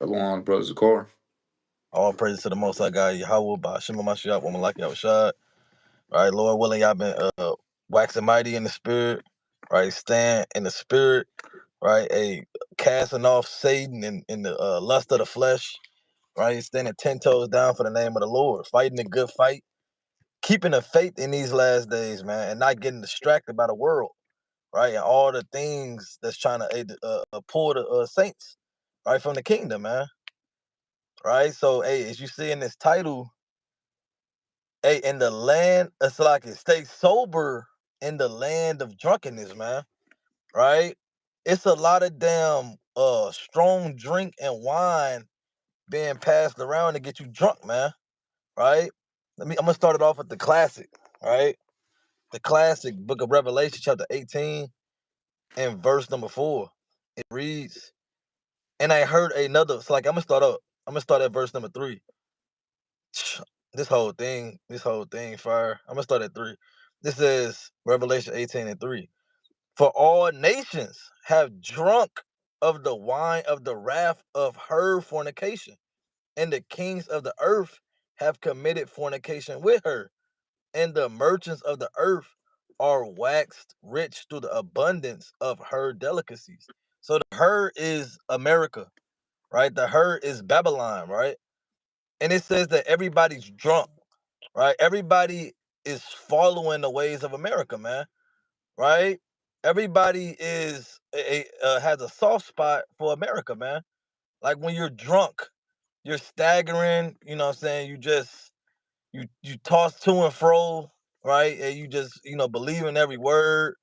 Along brothers of core. All praise to the Most High God, Yahweh, Ba'ashim Mashiach, woman like Yahushua. Right, Lord willing, y'all been waxing mighty in the spirit. Right, stand in the spirit. Right, casting off Satan and the lust of the flesh. Right, standing 10 toes down for the name of the Lord, fighting a good fight, keeping the faith in these last days, man, and not getting distracted by the world. Right, and all the things that's trying to pull the saints right from the kingdom, man. Right, so as you see in this title, in the land, it's like it stay sober in the land of drunkenness, man. Right? It's a lot of damn strong drink and wine being passed around to get you drunk, man. Right? I'm gonna start it off with the classic, right? The classic book of Revelation, chapter 18, and verse number 4. It reads, and I heard another, it's like I'm gonna start at verse number 3. This whole thing, fire. I'm gonna start at 3. This is Revelation 18 and 3. For all nations have drunk of the wine of the wrath of her fornication, and the kings of the earth have committed fornication with her, and the merchants of the earth are waxed rich through the abundance of her delicacies. So the her is America, right? The her is Babylon, right? And it says that everybody's drunk, right? Everybody is following the ways of America, man, right? Everybody has a soft spot for America, man. Like when you're drunk, you're staggering, you know what I'm saying? You toss to and fro, right? And you just, believe in every word,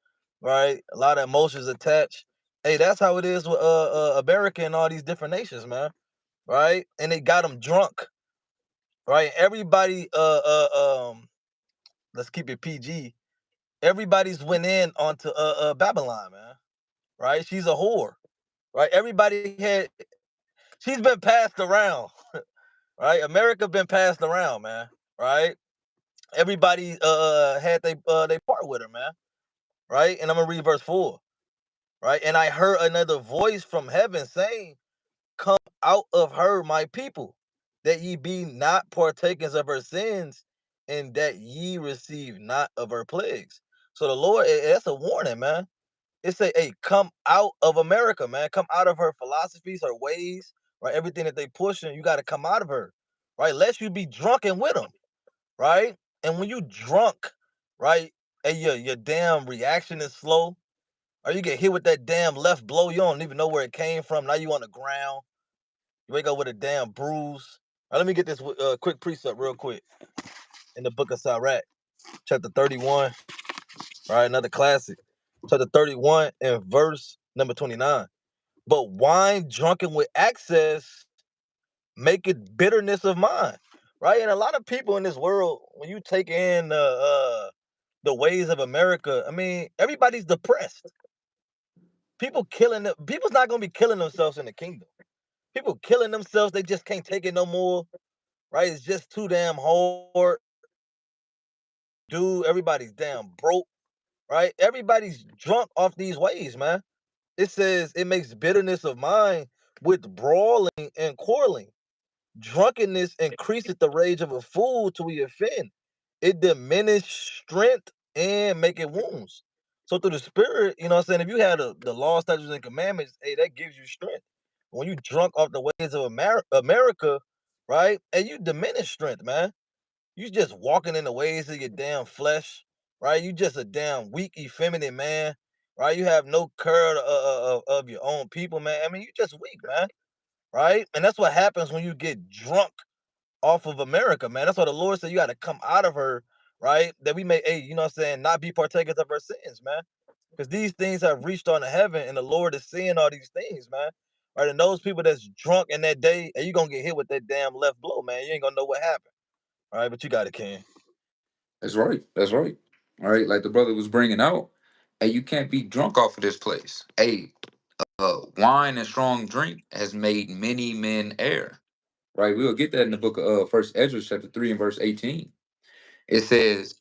right? A lot of emotions attached. Hey, that's how it is with America and all these different nations, man, right? And they got them drunk, right? Everybody let's keep it PG. Everybody's went in onto Babylon, man. Right? She's a whore. Right? Everybody had she's been passed around. Right? America been passed around, man. Right? Everybody had they part with her, man. Right? And I'm gonna read verse 4. Right? And I heard another voice from heaven saying, come out of her, my people, that ye be not partakers of her sins, and that ye receive not of her plagues. So the Lord, that's a warning, man. It say, hey, come out of America, man. Come out of her philosophies, her ways, right? Everything that they pushing, you got to come out of her, right? Lest you be drunken with them, right? And when you drunk, right, and your damn reaction is slow, or you get hit with that damn left blow, you don't even know where it came from. Now you on the ground, you wake up with a damn bruise. All right, let me get this quick precept real quick in the book of Sirach, chapter 31, right? Another classic, chapter 31 and verse number 29. But wine drunken with excess maketh bitterness of mind, right? And a lot of people in this world, when you take in the ways of America, I mean, everybody's depressed. People killing them. People's not gonna be killing themselves in the kingdom. People killing themselves, they just can't take it no more, right? It's just too damn hard. Dude, everybody's damn broke, right? Everybody's drunk off these ways, man. It says it makes bitterness of mind with brawling and quarreling. Drunkenness increaseth the rage of a fool till he offend. It diminish strength and make it wounds. So through the spirit, you know what I'm saying? If you had the law, statutes, and commandments, hey, that gives you strength. When you drunk off the ways of America, right? And you diminish strength, man. You just walking in the ways of your damn flesh, right? You just a damn weak, effeminate man, right? You have no courage of your own people, man. I mean, you just weak, man, right? And that's what happens when you get drunk off of America, man. That's why the Lord said you got to come out of her, right? That we may, hey, you know what I'm saying, not be partakers of her sins, man. Because these things have reached on to heaven, and the Lord is seeing all these things, man. Right? And those people that's drunk in that day, and you going to get hit with that damn left blow, man. You ain't going to know what happened. All right, but you got it, King. That's right. That's right. All right, like the brother was bringing out, hey, you can't be drunk off of this place. Hey, wine and strong drink has made many men err. Right, we'll get that in the book of First Ezra, chapter 3 and verse 18. It says,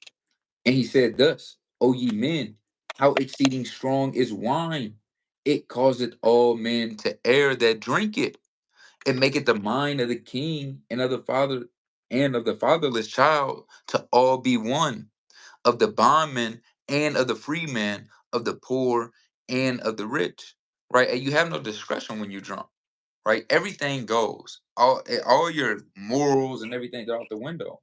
and he said thus, O ye men, how exceeding strong is wine! It causeth all men to err that drink it. It maketh the mind of the king and of the father and of the fatherless child to all be one, of the bondman and of the freeman, of the poor and of the rich. Right? And you have no discretion when you're drunk. Right? Everything goes. All your morals and everything go out the window.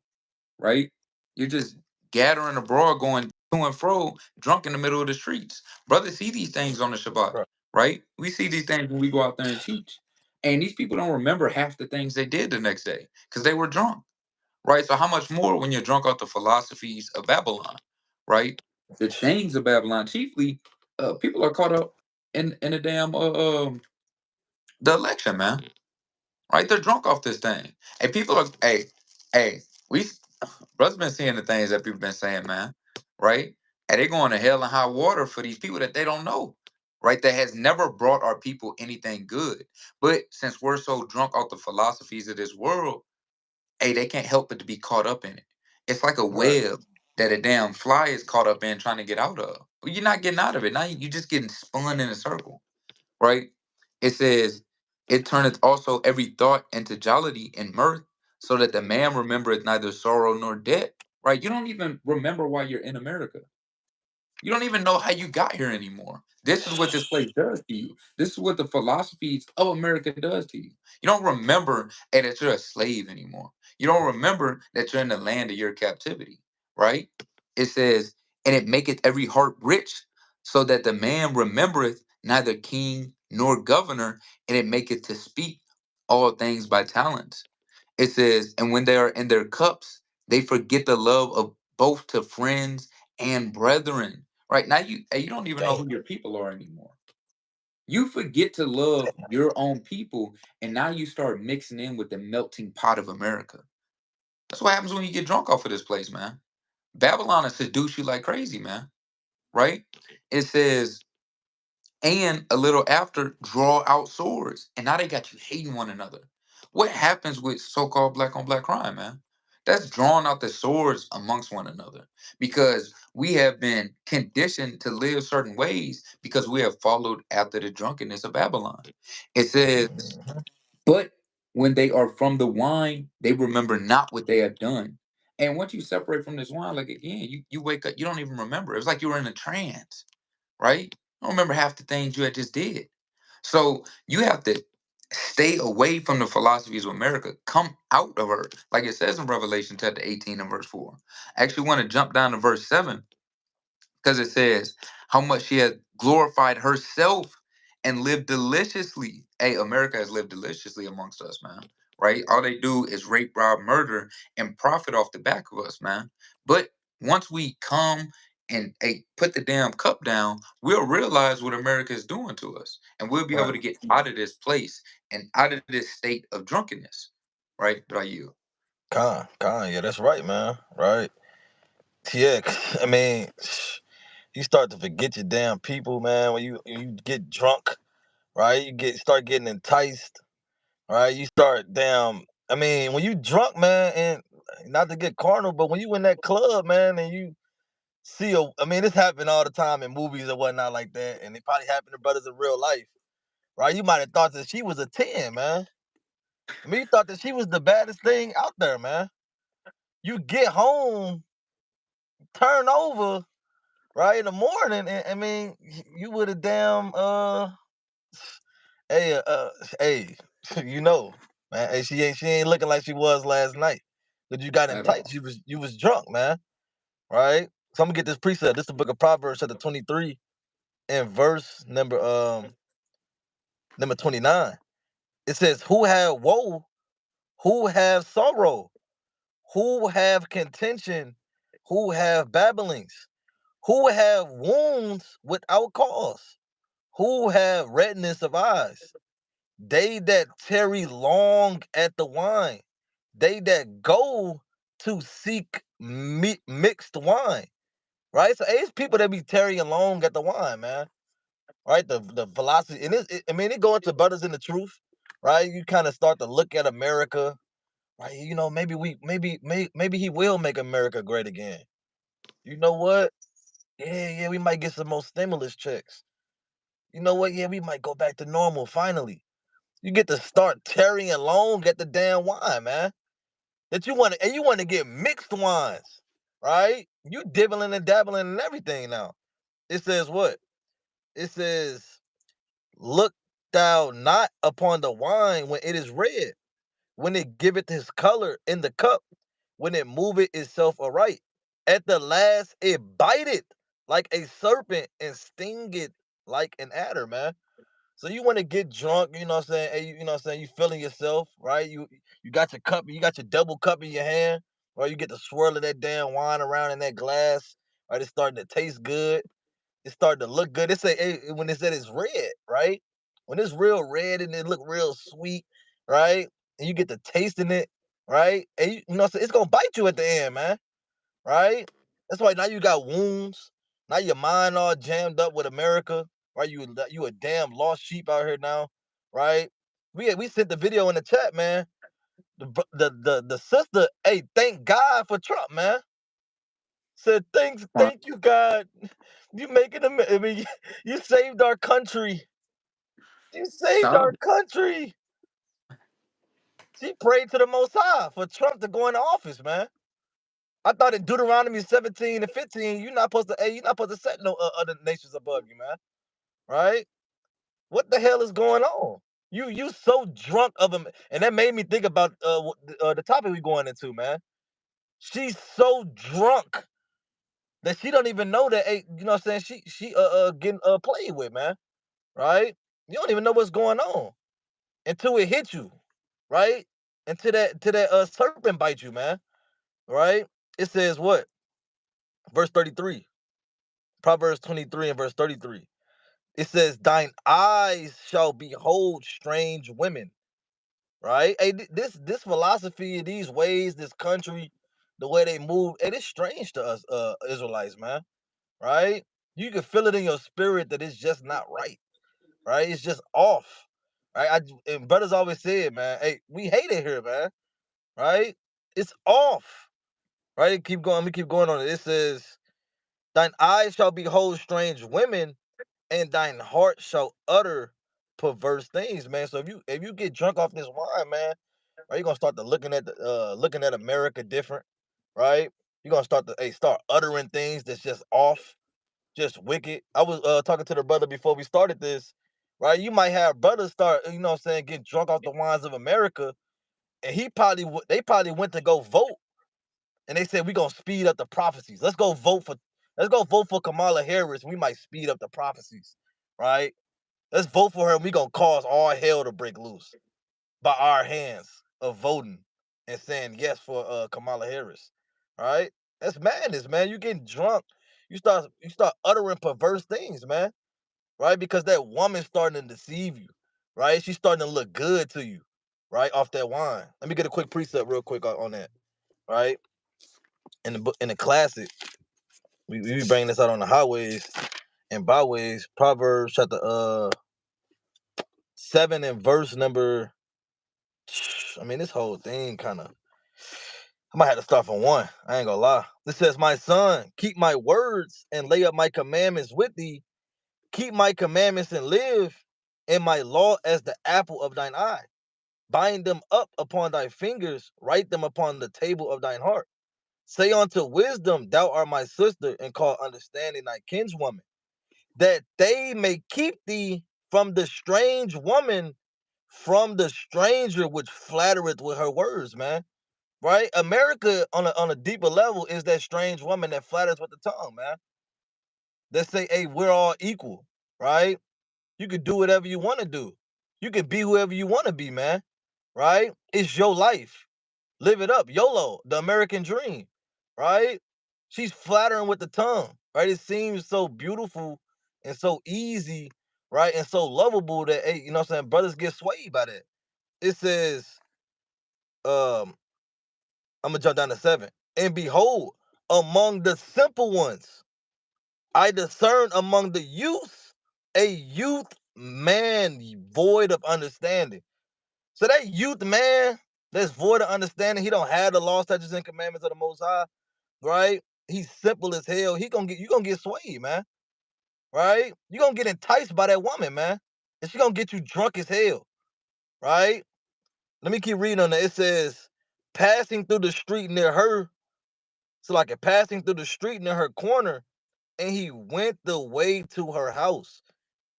Right? You're just gathering abroad, going to and fro, drunk in the middle of the streets. Brothers see these things on the Shabbat, Right. right? We see these things when we go out there and teach. And these people don't remember half the things they did the next day because they were drunk, right? So how much more when you're drunk off the philosophies of Babylon, right? The things of Babylon, chiefly, people are caught up in the damn the election, man. Right? They're drunk off this thing. Hey, people are hey, we brothers been seeing the things that people been saying, man. Right? And they going to hell and high water for these people that they don't know. Right? That has never brought our people anything good. But since we're so drunk off the philosophies of this world, hey, they can't help but to be caught up in it. It's like a Right. web that a damn fly is caught up in trying to get out of. Well, you're not getting out of it. Now you're just getting spun in a circle, right? It says, it turneth also every thought into jollity and mirth, so that the man remembereth neither sorrow nor debt. Right? You don't even remember why you're in America. You don't even know how you got here anymore. This is what this place does to you. This is what the philosophies of America does to you. You don't remember that you're a slave anymore. You don't remember that you're in the land of your captivity, right? It says, and it maketh every heart rich, so that the man remembereth neither king nor governor, and it maketh to speak all things by talents. It says, and when they are in their cups, they forget the love of both to friends and brethren. Right now, you don't even know Damn. who your people are anymore. You forget to love your own people, and now you start mixing in with the melting pot of America. That's what happens when you get drunk off of this place, man. Babylon will seduce you like crazy, man. Right? It says, and a little after, draw out swords, and now they got you hating one another. What happens with so-called black on black crime, man? That's drawing out the swords amongst one another because we have been conditioned to live certain ways because we have followed after the drunkenness of Babylon. It says, Mhm. but when they are from the wine, they remember not what they have done. And once you separate from this wine, like again, you wake up, you don't even remember. It's like you were in a trance, right? I don't remember half the things you had just did. So you have to stay away from the philosophies of America. Come out of her. Like it says in Revelation chapter 18 and verse 4. I actually want to jump down to verse 7 because it says how much she had glorified herself and lived deliciously. Hey, America has lived deliciously amongst us, man. Right? All they do is rape, rob, murder, and profit off the back of us, man. But once we come and hey, put the damn cup down, we'll realize what America is doing to us, and we'll be able Right. to get out of this place and out of this state of drunkenness. Right? But are you? Yeah, that's right, man. Right. Yeah, I mean, you start to forget your damn people, man. When you get drunk, right? You start getting enticed, right? You start damn. I mean, when you drunk, man, and not to get carnal, but when you in that club, man, and you see a, I mean, this happen all the time in movies or whatnot like that, and it probably happened to brothers in real life, right? You might have thought that she was a 10, man. I mean, you thought that she was the baddest thing out there, man. You get home, turn over, right in the morning, and I mean, you would have damn hey hey, you know, man. Hey, she ain't looking like she was last night. But you got in At tight. all. You was drunk, man. Right. So I'm gonna get this precept. This is the book of Proverbs, chapter 23, and verse number 29. It says, "Who have woe? Who have sorrow? Who have contention? Who have babblings? Who have wounds without cause? Who have redness of eyes? They that tarry long at the wine, they that go to seek mixed wine." Right? So it's people that be tarrying long at the wine, man. Right? The philosophy, and I mean, it go into brothers in the truth, right? You kind of start to look at America, right? You know, maybe he will make America great again. You know what? Yeah, we might get some more stimulus checks. You know what? Yeah, we might go back to normal finally. You get to start tarrying long at the damn wine, man. That you want to get mixed wines, right? You dibbling and dabbling and everything now. It says what? It says, look thou not upon the wine when it is red, when it giveth his color in the cup, when it moveth itself aright. At the last it biteth like a serpent and stingeth like an adder, man. So you want to get drunk, you know what I'm saying? Hey, you know what I'm saying? You feeling yourself, right? You got your cup, you got your double cup in your hand, right? You get to swirling that damn wine around in that glass, right? It's starting to taste good. It's starting to look good. It say hey, when it said it's red, right? When it's real red and it look real sweet, right? And you get to tasting it, right? And you know what I'm saying? It's gonna bite you at the end, man, right? That's why now you got wounds. Now your mind all jammed up with America, right? You a damn lost sheep out here now, right? We sent the video in the chat, man. The sister, hey, thank God for Trump, man. Said Right. thank you God. You making them. I mean, you saved our country. You saved our Con. country. She prayed to the Most High for Trump to go into office, man. I thought in Deuteronomy 17 and 15, you're not supposed to, hey, you're not supposed to set no other nations above you, man. Right? What the hell is going on? You so drunk of him, and that made me think about the topic we going into, man. She's so drunk that she don't even know that. Hey, you know what I'm saying? She getting played with, man. Right? You don't even know what's going on until it hits you, right? Until that serpent bites you, man. Right? It says what? Verse 33. Proverbs 23 and verse 33. It says, thine eyes shall behold strange women. Right? Hey, this philosophy, these ways, this country, the way they move, it is strange to us Israelites, man. Right? You can feel it in your spirit that it's just not right. Right? It's just off. Right? And brothers always say, man, hey, we hate it here, man. Right? It's off. Right? Keep going. Let me keep going on it. It says, thine eyes shall behold strange women, and thine heart shall utter perverse things, man. So if you get drunk off this wine, man, right, you're gonna start to looking at America different, right? You're gonna start uttering things that's just off, just wicked. I was talking to the brother before we started this, right? You might have brothers start, you know what I'm saying, get drunk off the wines of America, and they probably went to go vote, and they said we gonna speed up the prophecies. Let's go vote for Kamala Harris. We might speed up the prophecies, right? Let's vote for her, and we gonna cause all hell to break loose by our hands of voting and saying yes for Kamala Harris. Right? That's madness, man. You getting drunk. You start uttering perverse things, man. Right? Because that woman's starting to deceive you. Right? She's starting to look good to you. Right? Off that wine. Let me get a quick precept real quick on that. Right? In the book in the classic, we bring this out on the highways and byways. Proverbs chapter 7 and verse number, I mean, this whole thing kind of, I might have to start from one. I ain't gonna lie. This says, my son, keep my words and lay up my commandments with thee. Keep my commandments and live, and my law as the apple of thine eye. Bind them up upon thy fingers, write them upon the table of thine heart. Say unto wisdom, thou art my sister, and call understanding thy kinswoman, that they may keep thee from the strange woman, from the stranger which flattereth with her words, man. Right? America on a deeper level is that strange woman that flatters with the tongue, man. That say, hey, we're all equal, right? You can do whatever you want to do. You can be whoever you want to be, man. Right? It's your life. Live it up. YOLO, the American dream. Right? She's flattering with the tongue. Right? It seems so beautiful and so easy, right? And so lovable that, hey, you know what I'm saying, brothers get swayed by that. It says, um, I'm gonna jump down to 7. And behold, among the simple ones, I discern among the youth a youth man void of understanding. So that youth man that's void of understanding, he don't have the law, statutes, and commandments of the Most High, right? He's simple as hell. You gonna get swayed, man, right? You gonna get enticed by that woman, man, and she gonna get you drunk as hell, right? Let me keep reading on that. It says, passing through the street near her. So like it passing through the street near her corner, and he went the way to her house,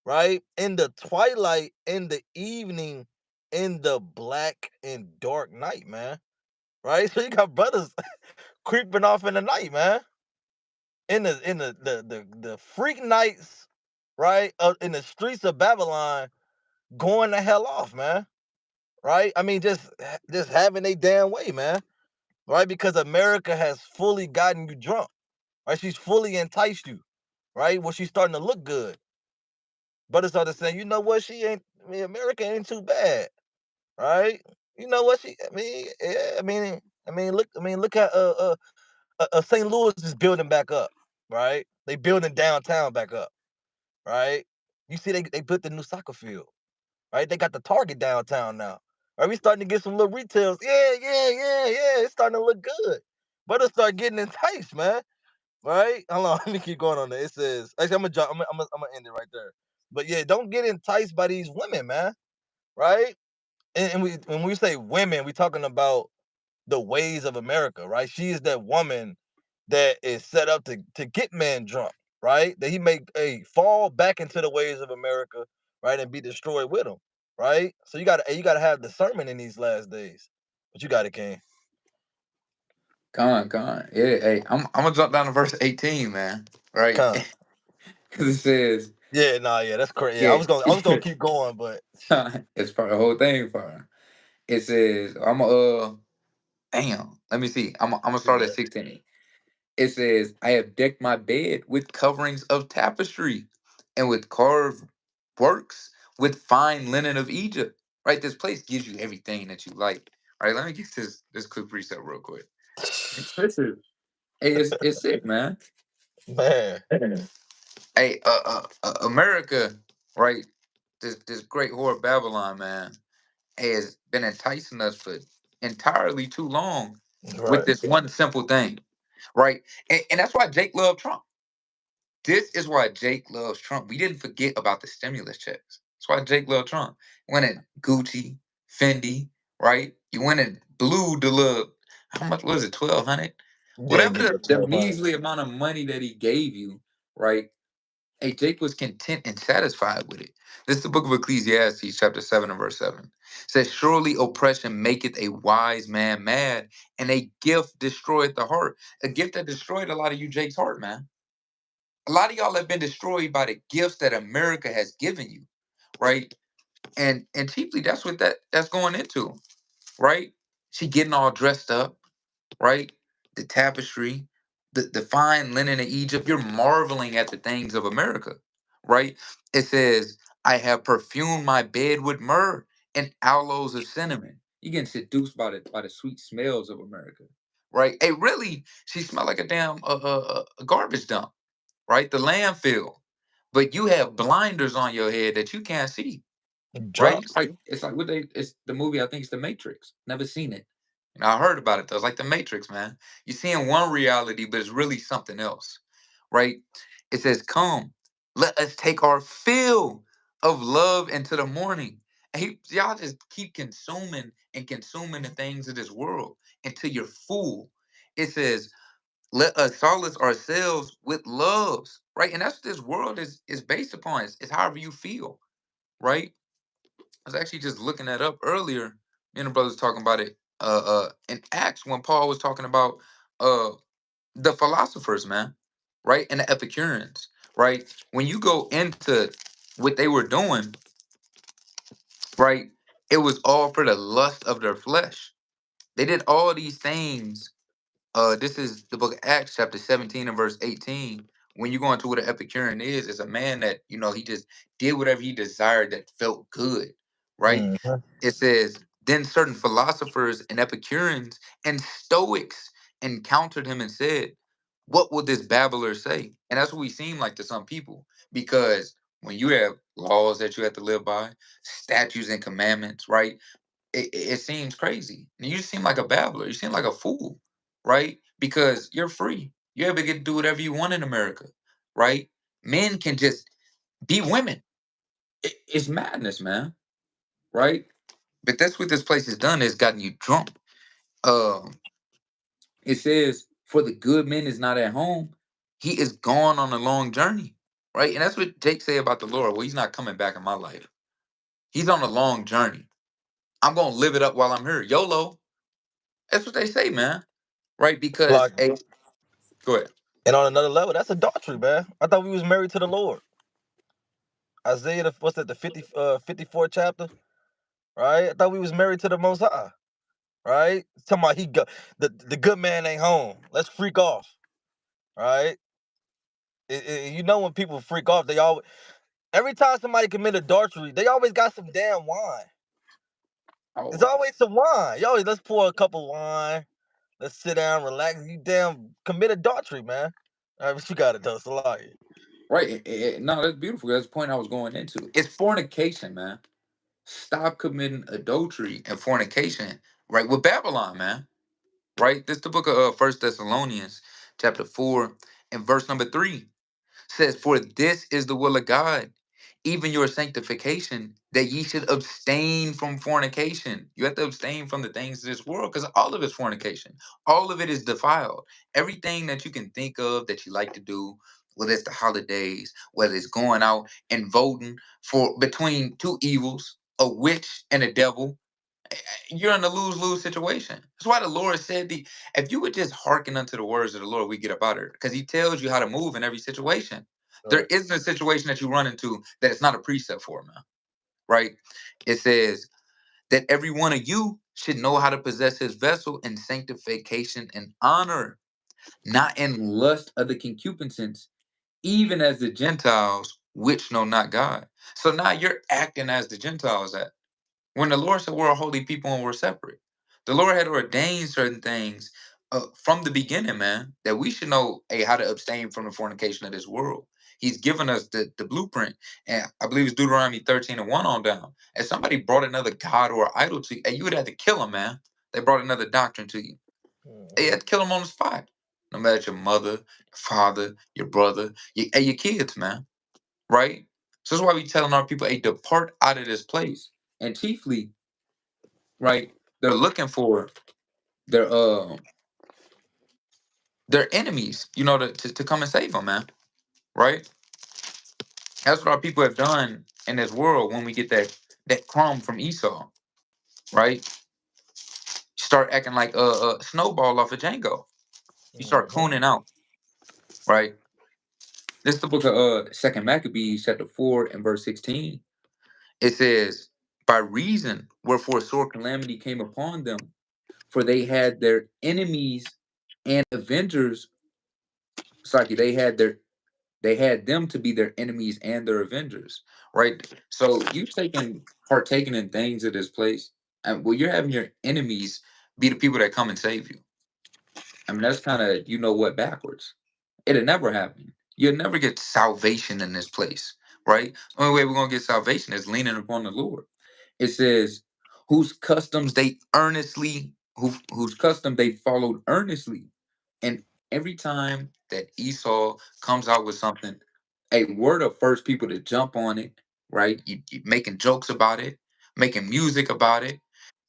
right? In the twilight, in the evening, in the black and dark night, man. Right? So you got brothers creeping off in the night, man. In the freak nights, right? In the streets of Babylon, going the hell off, man. Right? I mean, just having a damn way, man. Right? Because America has fully gotten you drunk. Right? She's fully enticed you. Right? Well, she's starting to look good. But it's started saying, you know what? She ain't. I mean, America ain't too bad, right? You know what? I mean, yeah, look. I mean, look at St. Louis is building back up, right? They building downtown back up, right? You see, they built the new soccer field, right? They got the Target downtown now. Are we starting to get some little retails? Yeah, yeah, yeah, yeah. It's starting to look good. But it start getting enticed, man. Right? Hold on, let me keep going on there. It says, actually, I'm gonna end it right there. But yeah, don't get enticed by these women, man. Right? And when we say women, we talking about the ways of America, right? She is that woman that is set up to get men drunk, right? That he may fall back into the ways of America, right, and be destroyed with them, right? So you gotta have discernment in these last days. But you got it, King. Con. Yeah, hey, I'm gonna jump down to verse 18, man. Right? Con. Because it says, Yeah, nah, yeah, that's crazy. Yeah, yeah, I was gonna keep going, but it's for the whole thing for her. It says, damn, let me see. I'm gonna you start at good. 16. It says, I have decked my bed with coverings of tapestry and with carved works with fine linen of Egypt. Right? This place gives you everything that you like. All right, let me get this quick reset real quick. Expensive. Hey, it's sick, man. Man, Hey, America, right? This great whore Babylon, man, has been enticing us for entirely too long with right. this one simple thing, right? And that's why Jake loved Trump. This is why Jake loves Trump. We didn't forget about the stimulus checks. That's why Jake loved Trump. Went in Gucci, Fendi, right? You went and blew the little, how much was it, 1,200? Yeah, Whatever give me a the 1200. measly amount of money that he gave you, right? Hey, Jake was content and satisfied with it. This is the book of Ecclesiastes, chapter 7 and verse 7. It says, surely oppression maketh a wise man mad, and a gift destroyeth the heart. A gift that destroyed a lot of you, Jake's heart, man. A lot of y'all have been destroyed by the gifts that America has given you, right? And chiefly that's what that's going into, right? She getting all dressed up, right? The tapestry, the fine linen of Egypt. You're marveling at the things of America, right? It says, I have perfumed my bed with myrrh and aloes of cinnamon. You're getting seduced by the sweet smells of America, right? Hey, really, she smelled like a damn garbage dump, right? The landfill. But you have blinders on your head that you can't see, right? Drunk. It's like what they it's the movie, I think it's The Matrix. Never seen it. And I heard about it though. It's like The Matrix, man. You're seeing one reality, but it's really something else. Right? It says, come, let us take our fill of love into the morning. And y'all just keep consuming and consuming the things of this world until you're full. It says, let us solace ourselves with loves, right? And that's what this world is based upon. It's however you feel, right? I was actually just looking that up earlier. Me and the brothers talking about it in Acts when Paul was talking about uh the philosophers, man, right? And the Epicureans, right? When you go into what they were doing, right, it was all for the lust of their flesh. They did all these things. This is the book of Acts, chapter 17 and verse 18. When you go into what an Epicurean is a man that, he just did whatever he desired that felt good, right? Mhm. It says, then certain philosophers and Epicureans and Stoics encountered him and said, what will this babbler say? And that's what we seem like to some people, because when you have laws that you have to live by, statutes and commandments, right? It seems crazy. And you seem like a babbler. You seem like a fool, right? Because you're free. You're able to get to do whatever you want in America, right? Men can just be women. It's madness, man, right? But that's what this place has done, is gotten you drunk. Um, it says, "For the good man is not at home; he is gone on a long journey." Right, and that's what Jake say about the Lord. Well, he's not coming back in my life. He's on a long journey. I'm gonna live it up while I'm here. YOLO. That's what they say, man. Right? Because, Like, hey, go ahead. and on another level, that's adultery, man. I thought we was married to the Lord. Isaiah, what's that? The 54th chapter, right? I thought we was married to the Most High, right? Talking about the good man ain't home. Let's freak off, right? You know when people freak off, they always every time somebody commit adultery, they always got some damn wine. It's Oh, always some wine. Yo, let's pour a cup of wine. Let's sit down, relax. You damn commit adultery, man. All right, but you got it though, Salaki. right. No, that's beautiful. That's the point I was going into. It's fornication, man. Stop committing adultery and fornication, right? With Babylon, man. Right? This is the book of First Thessalonians, chapter 4, and verse number 3. Says, "For this is the will of God, even your sanctification, that ye should abstain from fornication." You have to abstain from the things of this world, because all of it's fornication. All of it is defiled. Everything that you can think of that you like to do, whether it's the holidays, whether it's going out and voting for between two evils, a witch and a devil, you're in a lose-lose situation. That's why the Lord said, if you would just hearken unto the words of the Lord, we get up out of it. Because he tells you how to move in every situation. There Right. isn't a situation that you run into that it's not a precept for, man. Right? It says that every one of you should know how to possess his vessel in sanctification and honor, not in lust of the concupiscence, even as the Gentiles which know not God. So now you're acting as the Gentiles at. When the Lord said we're a holy people and we're separate, the Lord had ordained certain things from the beginning, man, that we should know, hey, how to abstain from the fornication of this world. He's given us the blueprint. And I believe it's Deuteronomy 13 and 1 on down. If somebody brought another God or idol to you, hey, you would have to kill him, man. They brought another doctrine to you. Hey, you Mhm. had to kill him on the spot. No matter your mother, your father, your brother, your kids, man. Right? So that's why we telling our people, hey, depart out of this place. And chiefly, right? They're looking for their their enemies, to come and save them, man. Right? That's what our people have done in this world when we get that crumb from Esau, right? Start acting like Snowball off of Django. You start Mhm. cooning out, right? This is the book of Second Maccabees, chapter 4 and verse 16. It says, "By reason wherefore sore calamity came upon them, for they had their enemies and avengers." Saki, they had them to be their enemies and their avengers, right? So you partaking in things of this place, and well, you're having your enemies be the people that come and save you. I mean, that's kind of what backwards. It'll never happen. You'll never get salvation in this place, right? Only way we're gonna get salvation is leaning upon the Lord. It says, whose custom they followed earnestly. And every time that Esau comes out with something, hey, we're the first people to jump on it, right? You making jokes about it, making music about it,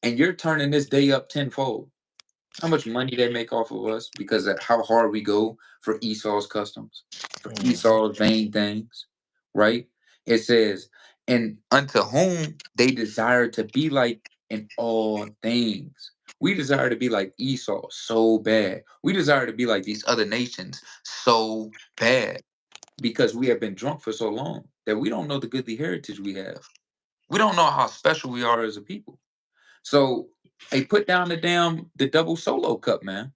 and you're turning this day up tenfold. How much money they make off of us because of how hard we go for Esau's customs, for Mhm. Esau's vain things, right? It says, "And unto whom they desire to be like in all things." We desire to be like Esau so bad. We desire to be like these other nations so bad because we have been drunk for so long that we don't know the goodly heritage we have. We don't know how special we are as a people. So, hey, put down the double solo cup, man.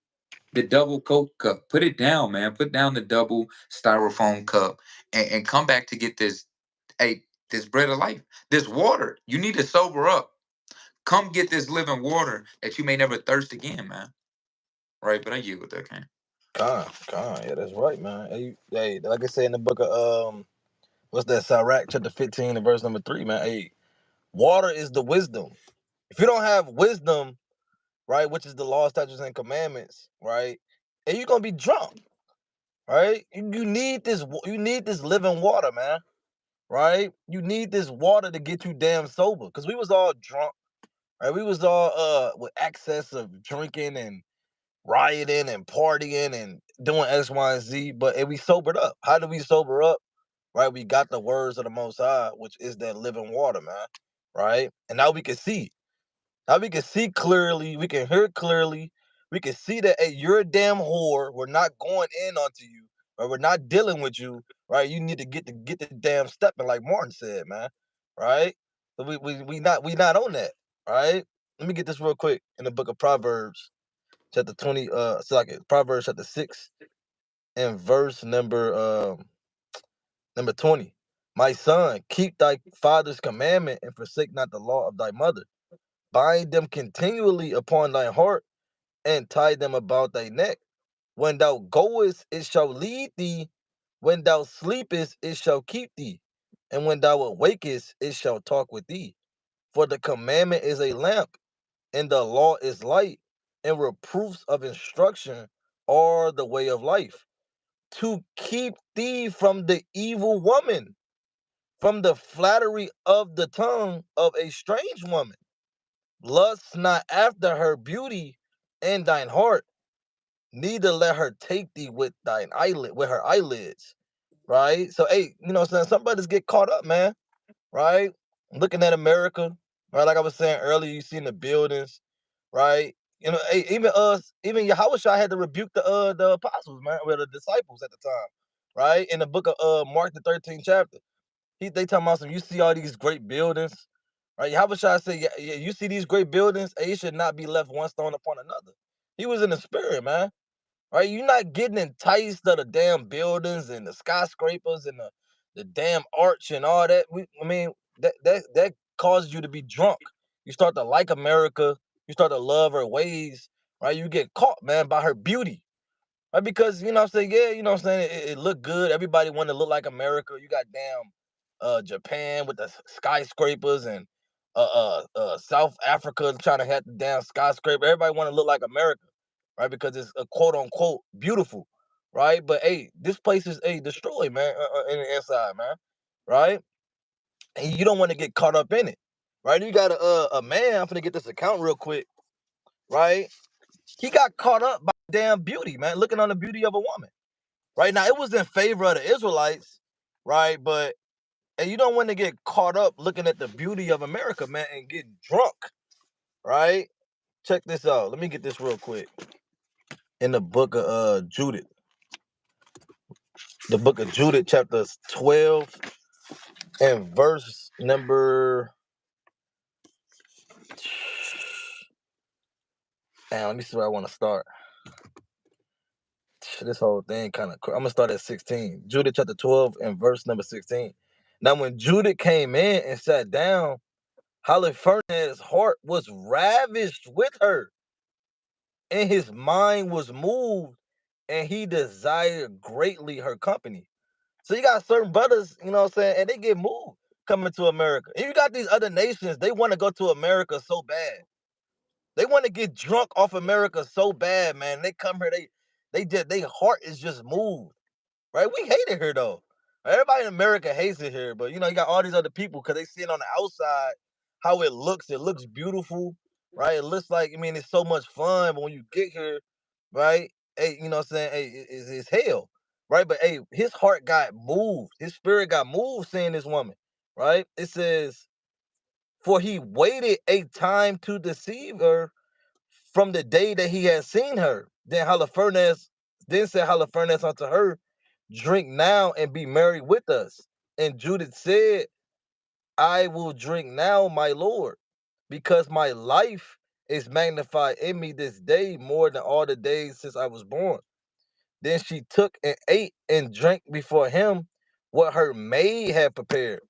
The double Coke cup. Put it down, man. Put down the double styrofoam cup and come back to get this bread of life. This water. You need to sober up. Come get this living water that you may never thirst again, man. Right, but I yield with that, can. Yeah, that's right, man. Hey, like I say in the book of what's that? Sirach chapter 15 and verse number 3, man. Hey, water is the wisdom. If you don't have wisdom, right, which is the law, statutes, and commandments, right, and you're gonna be drunk, right? You need this living water, man. Right? You need this water to get you damn sober. Cause we was all drunk, Right? We was all with access of drinking and rioting and partying and doing X, Y, and Z, but and we sobered up. How do we sober up? Right? We got the words of the Most High, which is that living water, man. Right? And now we can see. Now we can see clearly, we can hear clearly, we can see that, hey, you're a damn whore. We're not going in onto you, or we're not dealing with you, right? You need to get the damn stepping, like Martin said, man. Right? So we not on that, right? Let me get this real quick in the book of Proverbs, chapter 20, Proverbs chapter 6 and verse number 20. My son, keep thy father's commandment and forsake not the law of thy mother. Bind them continually upon thy heart and tie them about thy neck. When thou goest, it shall lead thee. When thou sleepest, it shall keep thee. And when thou awakest, it shall talk with thee. For the commandment is a lamp, and the law is light, and reproofs of instruction are the way of life. To keep thee from the evil woman, from the flattery of the tongue of a strange woman. Lust not after her beauty and thine heart, neither let her take thee with with her eyelids. Right? So hey, you know what I'm saying? Some brothers get caught up, man. Right? Looking at America, right? Like I was saying earlier, you see in the buildings, right? You know, hey, even us, even Yahushua had to rebuke the apostles, man, or the disciples at the time, right? In the book of Mark, the 13th chapter. They talking about some. You see all these great buildings, right? How would I say? Yeah, yeah, you see these great buildings, and it should not be left one stone upon another. He was in the spirit, man. Right? You're not getting enticed of the damn buildings and the skyscrapers and the damn arch and all that. I mean, that causes you to be drunk. You start to like America. You start to love her ways. Right? You get caught, man, by her beauty. Right? Because you know what I'm saying, yeah, you know what I'm saying, it looked good. Everybody wanted to look like America. You got damn Japan with the skyscrapers and South Africa trying to have the damn skyscraper. Everybody want to look like America, right? Because it's a quote unquote beautiful, right? But hey, this place is destroyed, man, in the inside, man, right? And you don't want to get caught up in it, right? You got a man. I'm gonna get this account real quick, right? He got caught up by damn beauty, man, looking on the beauty of a woman. Right now, it was in favor of the Israelites, right? But and you don't want to get caught up looking at the beauty of America, man, and get drunk, right? Check this out. Let me get this real quick. In the book of Judith, the book of Judith, chapter 12 and verse number. Damn, let me see where I want to start. This whole thing kind of. I'm gonna start at 16. Judith chapter 12 and verse number 16. Now, when Judith came in and sat down, Holofernes' heart was ravished with her, and his mind was moved, and he desired greatly her company. So you got certain brothers, you know what I'm saying, and they get moved coming to America. And you got these other nations, they want to go to America so bad. They want to get drunk off America so bad, man. They come here, their heart is just moved. Right? We hate it here though. Everybody in America hates it here, but you know, you got all these other people because they see it on the outside how it looks. It looks beautiful, right? It looks like, I mean, it's so much fun, but when you get here, right? Hey, you know what I'm saying? Hey, it's hell, right? But hey, his heart got moved, his spirit got moved seeing this woman, right? It says, for he waited a time to deceive her from the day that he had seen her. Then said Holofernes unto her, drink now and be merry with us. And Judith said, I will drink now, my Lord, because my life is magnified in me this day more than all the days since I was born. Then she took and ate and drank before him what her maid had prepared,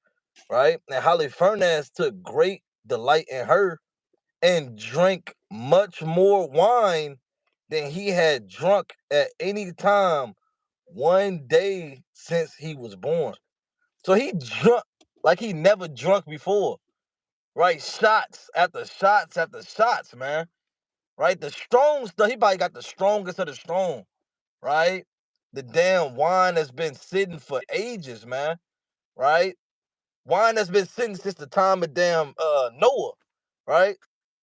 right? And Holofernes took great delight in her and drank much more wine than he had drunk at any time one day since he was born. So he drunk like he never drunk before, right? Shots after shots after shots, man. Right? The strong stuff, he probably got the strongest of the strong, right? The damn wine that's been sitting for ages, man. Right? Wine that's been sitting since the time of damn Noah, right?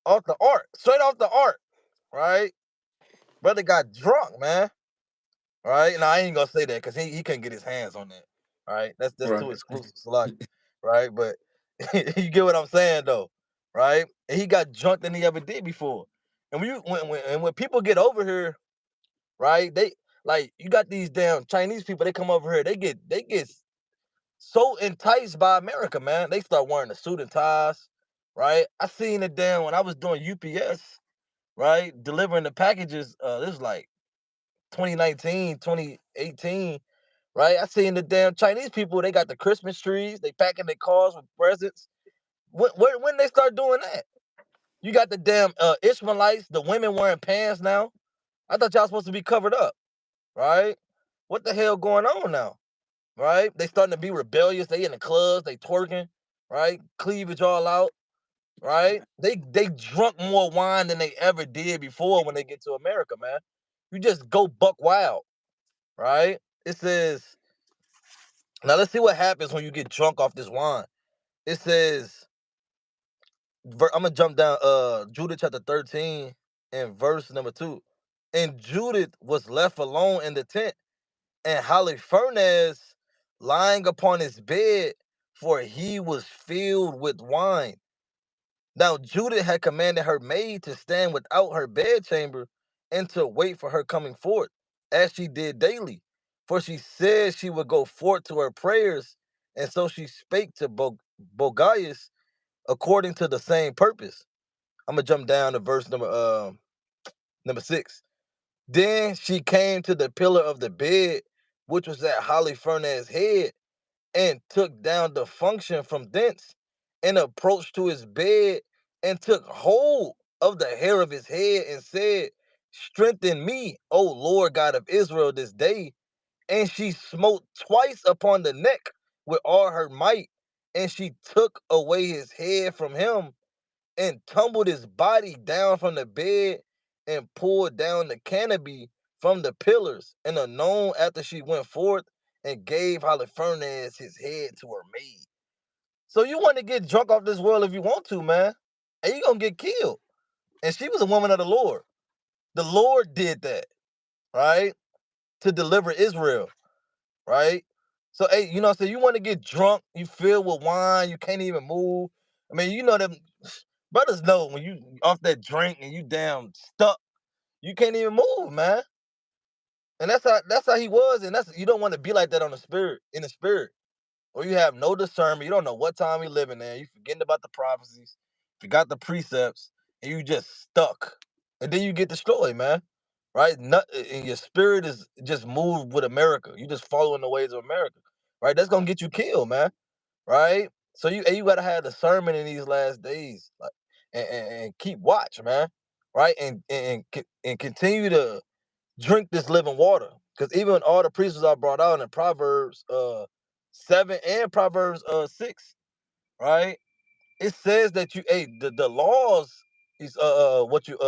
off the ark, straight off the ark, right? Brother got drunk, man. Right? Now I ain't gonna say that because he couldn't get his hands on that. Right? That's too Right. exclusive, Salaki. Right? But you get what I'm saying though, right? And he got drunk than he ever did before. And when people get over here, right? They like you got these damn Chinese people. They come over here. They get so enticed by America, man. They start wearing the suit and ties. Right? I seen it damn when I was doing UPS. Right? Delivering the packages. This was like 2019, 2018, right? I seen the damn Chinese people, they got the Christmas trees, they packing their cars with presents. When they start doing that? You got the damn Ishmaelites, the women wearing pants now. I thought y'all supposed to be covered up, right? What the hell going on now? Right? They starting to be rebellious. They in the clubs, they twerking, right? Cleavage all out, right? They drunk more wine than they ever did before when they get to America, man. You just go buck wild, right? It says, now let's see what happens when you get drunk off this wine. It says, I'm gonna jump down Judith chapter 13 and verse number 2. And Judith was left alone in the tent, and Holofernes lying upon his bed, for he was filled with wine. Now Judith had commanded her maid to stand without her bedchamber and to wait for her coming forth, as she did daily. For she said she would go forth to her prayers, and so she spake to Bogias according to the same purpose. I'm gonna jump down to verse number 6. Then she came to the pillar of the bed, which was at Holofernes' head, and took down the function from thence, and approached to his bed, and took hold of the hair of his head, and said, Strengthen me, O Lord God of Israel, this day. And she smote twice upon the neck with all her might, and she took away his head from him, and tumbled his body down from the bed, and pulled down the canopy from the pillars. And anon after she went forth, and gave Holofernes his head to her maid. So you want to get drunk off this world if you want to, man, and you gonna get killed. And she was a woman of the Lord. The Lord did that, right, to deliver Israel, right? So, hey, you know, so you want to get drunk, you filled with wine, you can't even move. I mean, you know them brothers know when you off that drink and you damn stuck, you can't even move, man. And that's how he was, and that's you don't want to be like that on the spirit, in the spirit, or you have no discernment. You don't know what time we living in. You forgetting about the prophecies, forgot the precepts, and you just stuck, and then you get destroyed, man. Right? Not, and your spirit is just moved with America. You just following the ways of America, right? That's gonna get you killed, man. Right? So you gotta have discernment in these last days, like, and keep watch, man. Right? And continue to drink this living water. Because even all the precepts are brought out in Proverbs 7 and Proverbs 6, right? It says that the laws is what you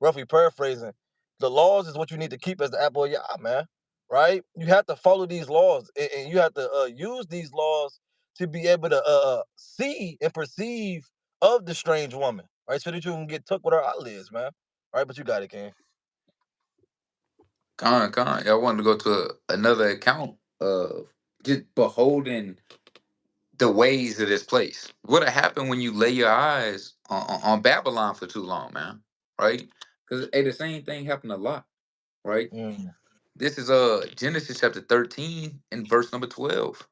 roughly paraphrasing, the laws is what you need to keep as the apple of your eye, man. Right? You have to follow these laws, and you have to use these laws to be able to see and perceive of the strange woman, right? So that you can get took with her eyelids, man. Right? But you got it, King. Con. I wanted to go to another account of just beholding the ways of this place. What'll happen when you lay your eyes on Babylon for too long, man? Right? Because the same thing happened a lot, right? Mm. This is Genesis chapter 13 and verse number 12.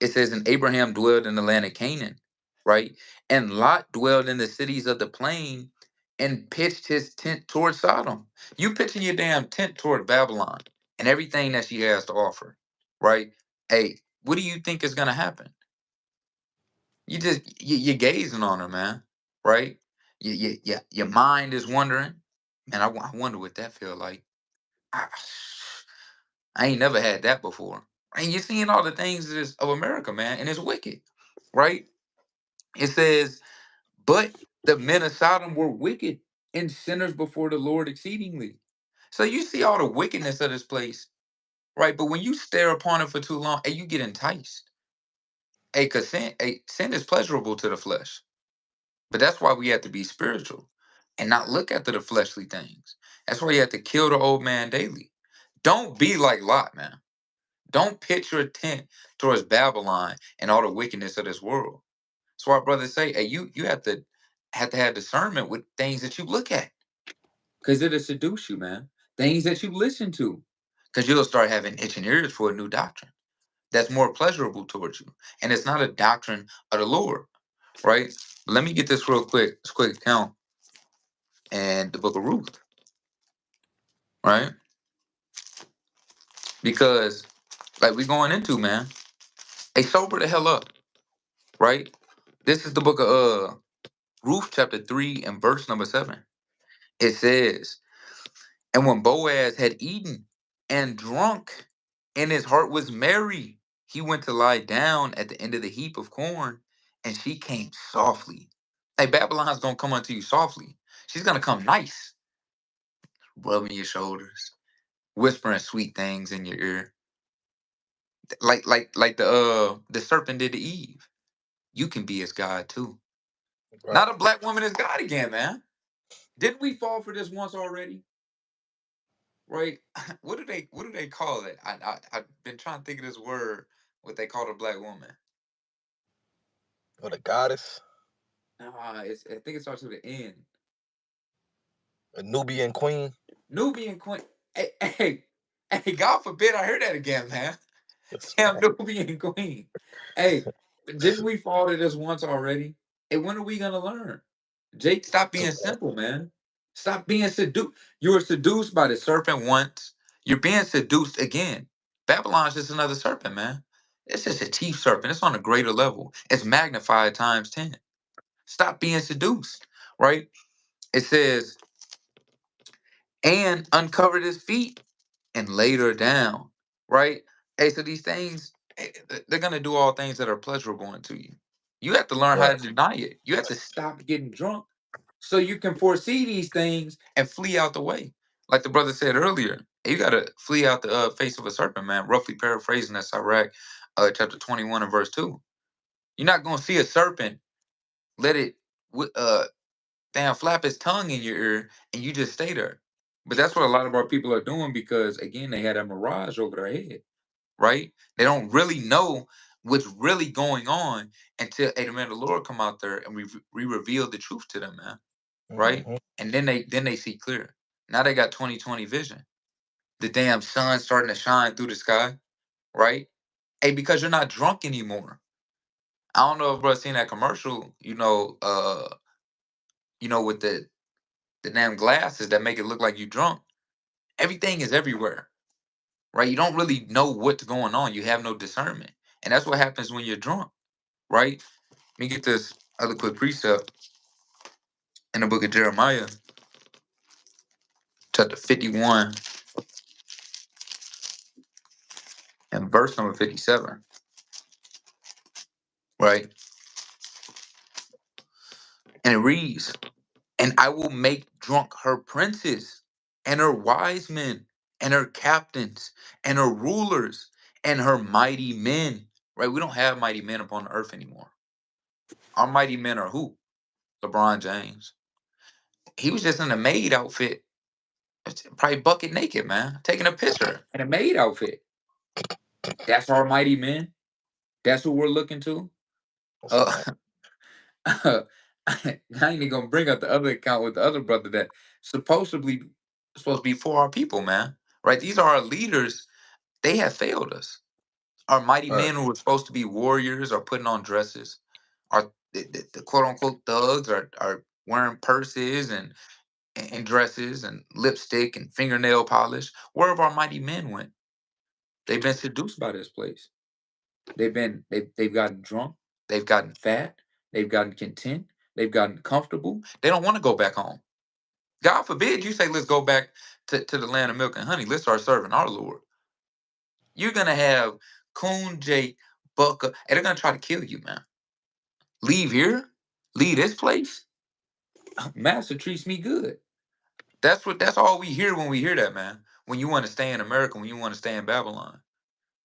It says, And Abraham dwelled in the land of Canaan, right? And Lot dwelled in the cities of the plain and pitched his tent toward Sodom. You pitching your damn tent toward Babylon and everything that she has to offer, right? Hey, what do you think is gonna happen? You're gazing on her, man, right? Your mind is wondering, man. I wonder what that feel like. I, I ain't never had that before. And you're seeing all the things of America, man, and it's wicked, right? It says, but the men of Sodom were wicked and sinners before the Lord exceedingly. So you see all the wickedness of this place, right? But when you stare upon it for too long, and you get enticed. Sin is pleasurable to the flesh. But that's why we have to be spiritual. and not look after the fleshly things. That's why you have to kill the old man daily. Don't be like Lot, man. Don't pitch your tent towards Babylon and all the wickedness of this world. That's why brothers say, hey, you have to have discernment with things that you look at. Because it'll seduce you, man. Things that you listen to. Because you'll start having itching ears for a new doctrine that's more pleasurable towards you. And it's not a doctrine of the Lord, right? Let me get this real quick, this quick account and the book of Ruth, right? Because like we going into, man, hey, sober the hell up, right? This is the book of Ruth chapter 3 and verse number 7. It says, and when Boaz had eaten and drunk, and his heart was merry, he went to lie down at the end of the heap of corn, and she came softly. Hey, Babylon's gonna come unto you softly. She's gonna come nice, rubbing your shoulders, whispering sweet things in your ear, like the serpent did to Eve. You can be as God too. Right. Not a black woman is God again, man. Didn't we fall for this once already? Right? What do they call it? I've been trying to think of this word. What they call a black woman? Or the goddess, I think it starts with an N. a Nubian queen. Nubian queen. Hey, hey, hey! God forbid I heard that again, man. Yes, Damn Nubian queen. Hey, didn't we fall to this once already? Hey, when are we gonna learn? Jake, stop being simple, man. Stop being seduced. You were seduced by the serpent once. You're being seduced again. Babylon's just another serpent, man. It's just a chief serpent. It's on a greater level. It's magnified times 10. Stop being seduced, right? It says, and uncovered his feet and laid her down, right? Hey, so these things, they're going to do all things that are pleasurable unto you. You have to learn how right. to deny it. You have to stop getting drunk so you can foresee these things and flee out the way. Like the brother said earlier, you got to flee out the face of a serpent, man. Roughly paraphrasing that Sirach chapter 21 and verse 2. You're not going to see a serpent, let it damn flap his tongue in your ear, and you just stay there. But that's what a lot of our people are doing because, again, they had a mirage over their head, right? They don't really know what's really going on until, hey, the man, the Lord come out there and we reveal the truth to them, man, right? Mm-hmm. And then they see clear. Now they got 20/20 vision. The damn sun's starting to shine through the sky, right? Hey, because you're not drunk anymore. I don't know if bro seen that commercial, with the damn glasses that make it look like you drunk. Everything is everywhere, right? You don't really know what's going on. You have no discernment. And that's what happens when you're drunk, right? Let me get this other quick precept in the book of Jeremiah, chapter 51 and verse number 57, right? And it reads, and I will make drunk her princes and her wise men and her captains and her rulers and her mighty men, right? We don't have mighty men upon the earth anymore. Our mighty men are who? LeBron James. He was just in a maid outfit, probably bucket naked, man, taking a picture in a maid outfit. That's our mighty men. That's who we're looking to. That's Uh, right. I ain't even gonna bring up the other account with the other brother that supposedly supposed to be for our people, man. Right? These are our leaders. They have failed us. Our mighty Right. men who were supposed to be warriors are putting on dresses. Our the quote unquote thugs are wearing purses and dresses and lipstick and fingernail polish. Where have our mighty men went? They've been seduced by this place. They've gotten drunk, they've gotten fat, they've gotten content, they've gotten comfortable. They don't want to go back home. God forbid you say let's go back to the land of milk and honey. Let's start serving our Lord. You're gonna have Coon Jake, Bucka, and they're gonna try to kill you, man. Leave here, leave this place. Master treats me good. That's all we hear when we hear that, man. When you want to stay in America, when you want to stay in Babylon.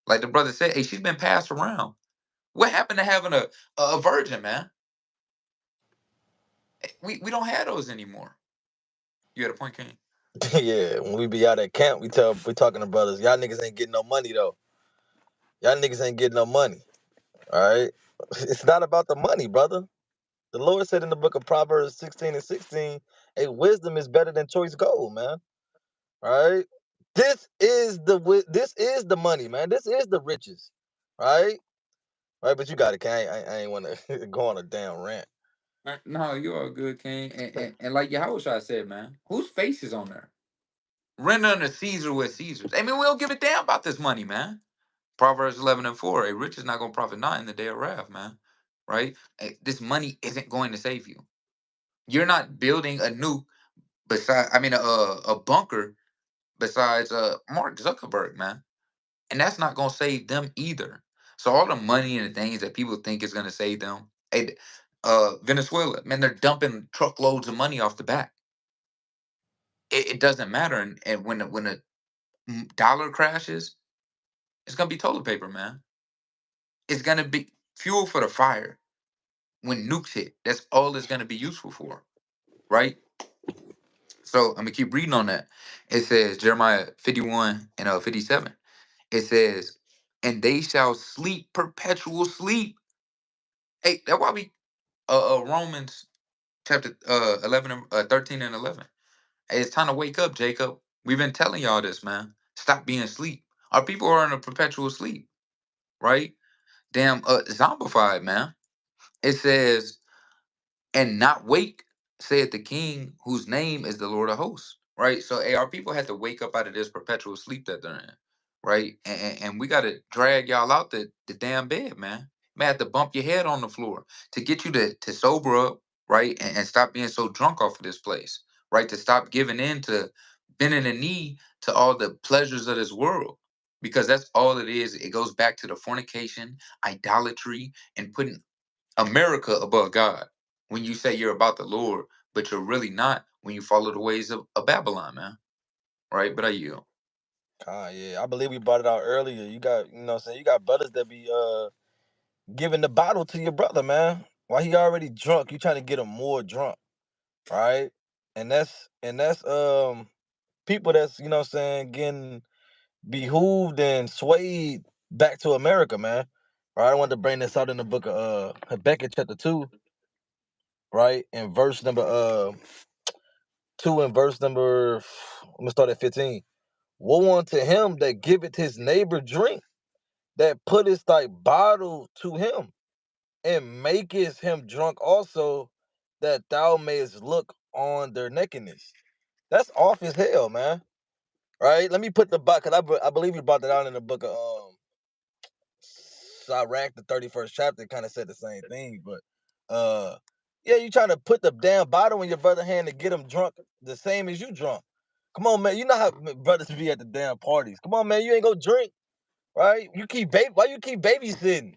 Like the brother said, hey, she's been passed around. What happened to having a virgin, man? We don't have those anymore. You had a point, King. Yeah, when we be out at camp, we talking to brothers, y'all niggas ain't getting no money though. Y'all niggas ain't getting no money. All right. It's not about the money, brother. The Lord said in the book of Proverbs 16:16, "A wisdom is better than choice gold, man." All right. This is the money, man. This is the riches, right? Right. But you got it, King. I ain't want to go on a damn rant. No, you are good, King. And like Yahushua said, man, whose face is on there? Render unto Caesar what Caesar's. I mean, we don't give a damn about this money, man. Proverbs 11:4. A rich is not going to profit not in the day of wrath, man. Right? This money isn't going to save you. You're not building a nuke a bunker besides Mark Zuckerberg, man. And that's not going to save them either. So all the money and the things that people think is going to save them, Venezuela, man, they're dumping truckloads of money off the back. It doesn't matter. And when a dollar crashes, it's gonna be toilet paper, man. It's gonna be fuel for the fire when nukes hit. That's all it's gonna be useful for, right? So I'm gonna keep reading on that. It says Jeremiah 51 and 57. It says, "And they shall sleep perpetual sleep." Hey, that's why we Romans chapter 13 and 11. Hey, it's time to wake up, Jacob. We've been telling y'all this, man. Stop being asleep. Our people are in a perpetual sleep, right? Damn, zombified, man. It says, "And not wake, saith the King, whose name is the Lord of hosts." Right? So, hey, our people had to wake up out of this perpetual sleep that they're in, right? And we got to drag y'all out the damn bed, man. Man, have to bump your head on the floor to get you to sober up, right? And stop being so drunk off of this place, right? To stop giving in to bending the knee to all the pleasures of this world. Because that's all it is. It goes back to the fornication, idolatry, and putting America above God when you say you're about the Lord, but you're really not when you follow the ways of Babylon, man. Right? But I yield. Yeah, I believe we brought it out earlier. You got, what I'm saying, you got brothers that be giving the bottle to your brother, man. While he already drunk, you trying to get him more drunk, right? And that's people that's, what I'm saying, getting behooved and swayed back to America, man. Right? I wanted to bring this out in the book of Habakkuk chapter 2, right? In verse number 2 and verse number I'm gonna start at 15. Woe unto him that giveth his neighbor drink, that puttest thy bottle to him, and makest him drunk also, that thou mayest look on their nakedness. That's off as hell, man. Right? Let me put the because I believe you brought that out in the book of Sirach, the 31st chapter, kind of said the same thing. But yeah, you trying to put the damn bottle in your brother's hand to get him drunk the same as you drunk. Come on, man. You know how brothers be at the damn parties. Come on, man. You ain't go drink, right? Why you keep babysitting,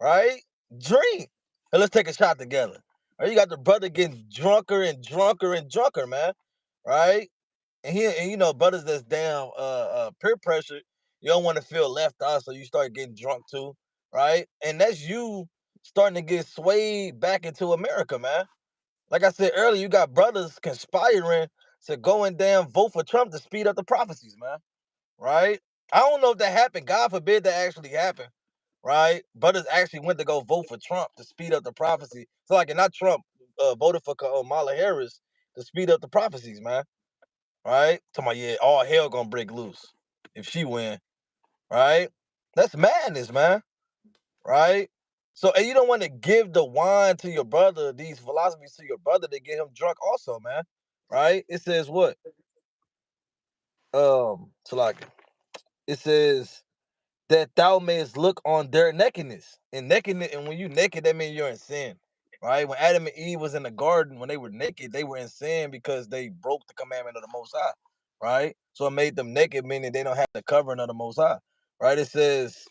right? Drink. And let's take a shot together. Right? You got the brother getting drunker and drunker and drunker, man. Right? And brothers that's down peer pressure, you don't want to feel left out, so you start getting drunk too, right? And that's you starting to get swayed back into America, man. Like I said earlier, you got brothers conspiring to go and damn vote for Trump to speed up the prophecies, man. Right? I don't know if that happened. God forbid that actually happened. Right? Brothers actually went to go vote for Trump to speed up the prophecy. So like, and not Trump voted for Kamala Harris to speed up the prophecies, man. Right? Talking about, yeah, all hell gonna break loose if she win. Right? That's madness, man. Right? So, and you don't want to give the wine to your brother, these philosophies to your brother to get him drunk also, man. Right? It says what? So like, it says that thou mayest look on their nakedness. And when you naked, that means you're in sin. Right? When Adam and Eve was in the garden, when they were naked, they were in sin because they broke the commandment of the Most High. Right? So it made them naked, meaning they don't have the covering of the Most High. Right? It says,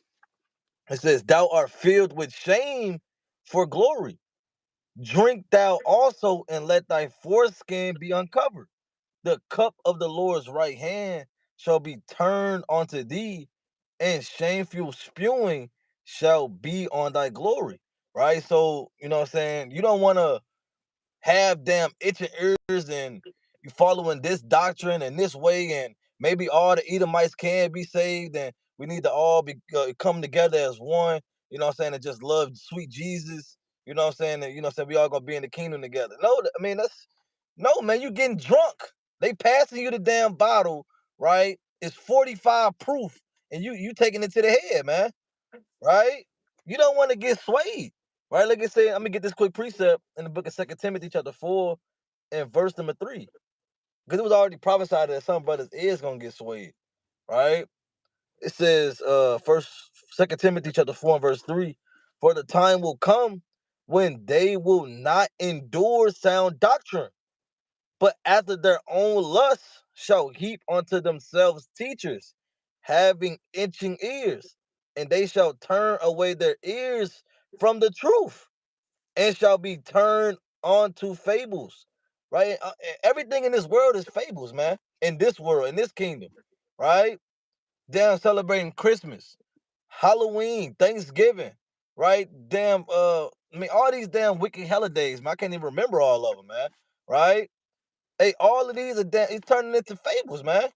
thou art filled with shame for glory. Drink thou also, and let thy foreskin be uncovered. The cup of the Lord's right hand shall be turned unto thee, and shameful spewing shall be on thy glory. Right? So, you know what I'm saying? You don't want to have damn itching ears and you following this doctrine and this way, and maybe all the Edomites can be saved, and we need to all be come together as one. You know what I'm saying? And just love sweet Jesus. You know what I'm saying? And, you know what I'm saying? We all gonna be in the kingdom together. No, I mean that's no, man. You getting drunk? They passing you the damn bottle, right? It's 45 proof, and you taking it to the head, man. Right? You don't want to get swayed, right? Like I say, I'm gonna get this quick precept in the book of Second Timothy, chapter 4, and verse number 3, because it was already prophesied that some brothers is gonna get swayed, right? It says, first Second Timothy chapter 4 and verse 3, for the time will come when they will not endure sound doctrine, but after their own lusts shall heap unto themselves teachers, having itching ears, and they shall turn away their ears from the truth, and shall be turned onto fables. Right? Everything in this world is fables, man. In this world, in this kingdom, right? Damn, celebrating Christmas, Halloween, Thanksgiving, right? Damn, I mean, all these damn wicked holidays, man. I can't even remember all of them, man. Right? Hey, all of these are it's turning into fables, man.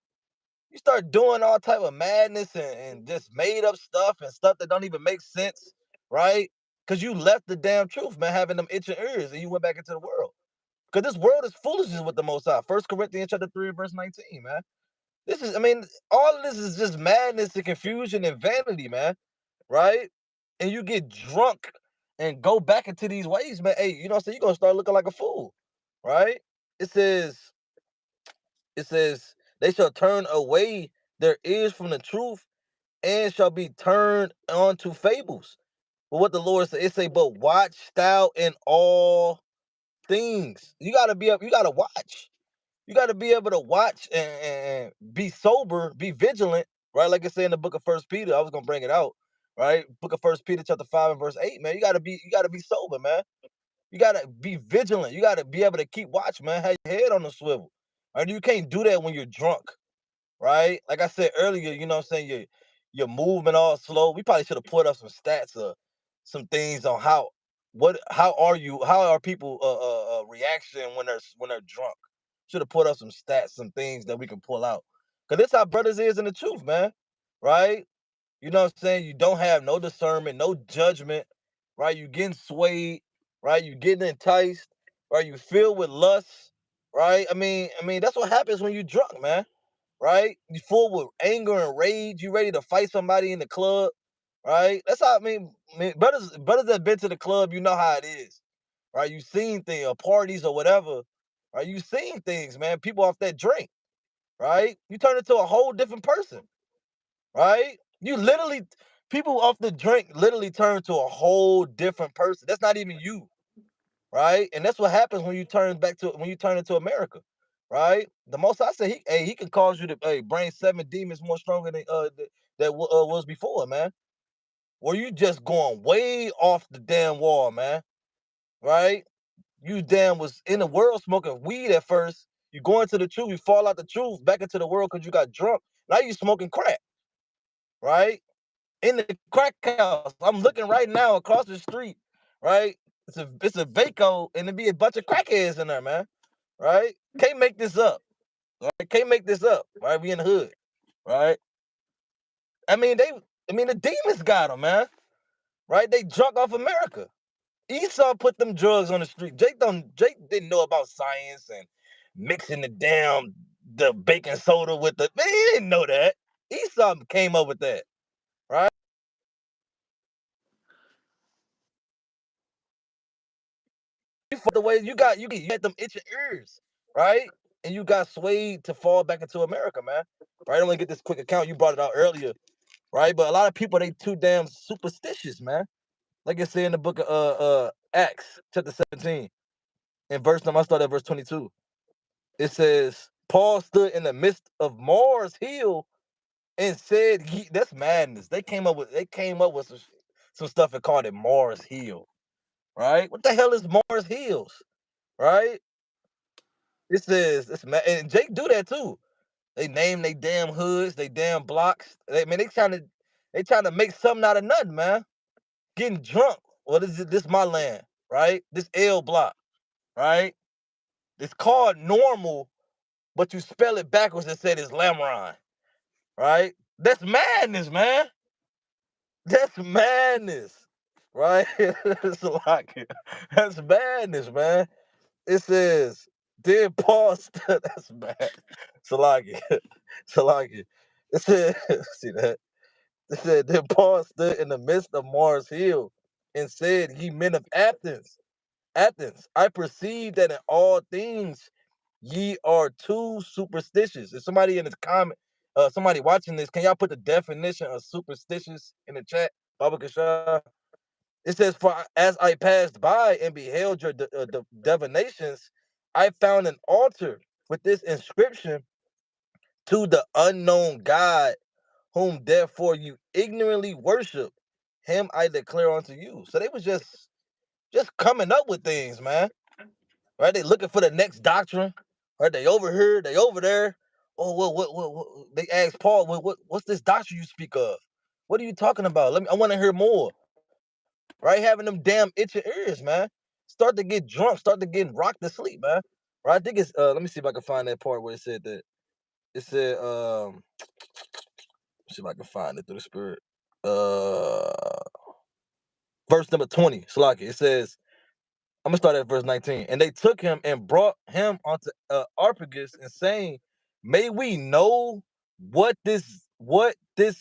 You start doing all type of madness and just made up stuff and stuff that don't even make sense, right? Because you left the damn truth, man, having them itching ears, and you went back into the world. Because this world is foolishness with the Most High. 1 Corinthians chapter 3, verse 19, man. This is, I mean, all of this is just madness and confusion and vanity, man, right? And you get drunk and go back into these ways, man. Hey, you know what I'm saying? You're going to start looking like a fool, right? It says, it says, they shall turn away their ears from the truth and shall be turned onto fables. But what the Lord said, it say, but watch thou in all things. You gotta be up, you gotta watch. You gotta be able to watch and be sober, be vigilant, right? Like I say in the book of First Peter, I was gonna bring it out, right? Book of First Peter, chapter 5 and verse 8, man. You gotta be sober, man. You gotta be vigilant. You gotta be able to keep watch, man. Have your head on the swivel. And you can't do that when you're drunk, right? Like I said earlier, you know what I'm saying? Your movement all slow. We probably should have put up some stats or some things on how are people reaction when they're drunk. Should have put up some stats, some things that we can pull out. Cause this how brothers is in the truth, man. Right? You know what I'm saying? You don't have no discernment, no judgment, right? You getting swayed, right? You getting enticed, right? You filled with lust, right? I mean, that's what happens when you drunk, man. Right? You full with anger and rage. You ready to fight somebody in the club, right? That's how brothers that been to the club, you know how it is, right? You seen things, or parties or whatever, right? You seen things, man. People off that drink, right? You turn into a whole different person, right? You literally, people off the drink literally turn to a whole different person. That's not even you, right? And that's what happens when you turn into America, right? The most I say, he can cause you to bring 7 demons more stronger than that was before, man. Where you just going way off the damn wall, man, right? You damn was in the world smoking weed at first. You go into the truth, you fall out the truth back into the world because you got drunk. Now you smoking crack, right? In the crack house. I'm looking right now across the street, right? It's a Vaco, and there be a bunch of crackheads in there, man. Right? Can't make this up. Right? Can't make this up. Right? We in the hood. Right? I mean, the demons got them, man. Right? They drunk off America. Esau put them drugs on the street. Jake didn't know about science and mixing the baking soda with the man, he didn't know that. Esau came up with that. Right? The way you had them itching ears, right? And you got swayed to fall back into America, man. Right? I'm gonna get this quick account. You brought it out earlier, right? But a lot of people they too damn superstitious, man. Like I said in the book of Acts, chapter 17, and verse number I start at verse 22. It says, Paul stood in the midst of Mars Hill and said, that's madness. They came up with some stuff and called it Mars Hill, right? What the hell is Mars Hills? Right? It says this man and Jake do that too. They name they damn hoods, they damn blocks. They trying to make something out of nothing, man. Getting drunk. Well, this my land, right? This L block, right? It's called normal, but you spell it backwards and said it's Lamron, right? That's madness, man. That's madness, right? It's like, that's madness, man. It says, then Paul that's bad. Salaki. Salaki. It said, see that? It said, then Paul stood in the midst of Mars Hill and said, ye men of Athens, I perceive that in all things ye are too superstitious. If somebody in this comment, somebody watching this, can y'all put the definition of superstitious in the chat? Baba Kasha. It says, for as I passed by and beheld your divinations, I found an altar with this inscription, to the unknown God, whom therefore you ignorantly worship, him I declare unto you. So they was just coming up with things, man. Right? They looking for the next doctrine. Right? They over here, they over there. Oh, what they asked Paul, what's this doctrine you speak of? What are you talking about? I want to hear more. Right? Having them damn itching ears, man. Start to get drunk, start to get rocked to sleep, man. Right? I think it's let me see if I can find that part where it said that. It said see if I can find it through the spirit. Verse number 20, Salaki. It says, I'm gonna start at verse 19. And they took him and brought him unto Arpagus, and saying, may we know what this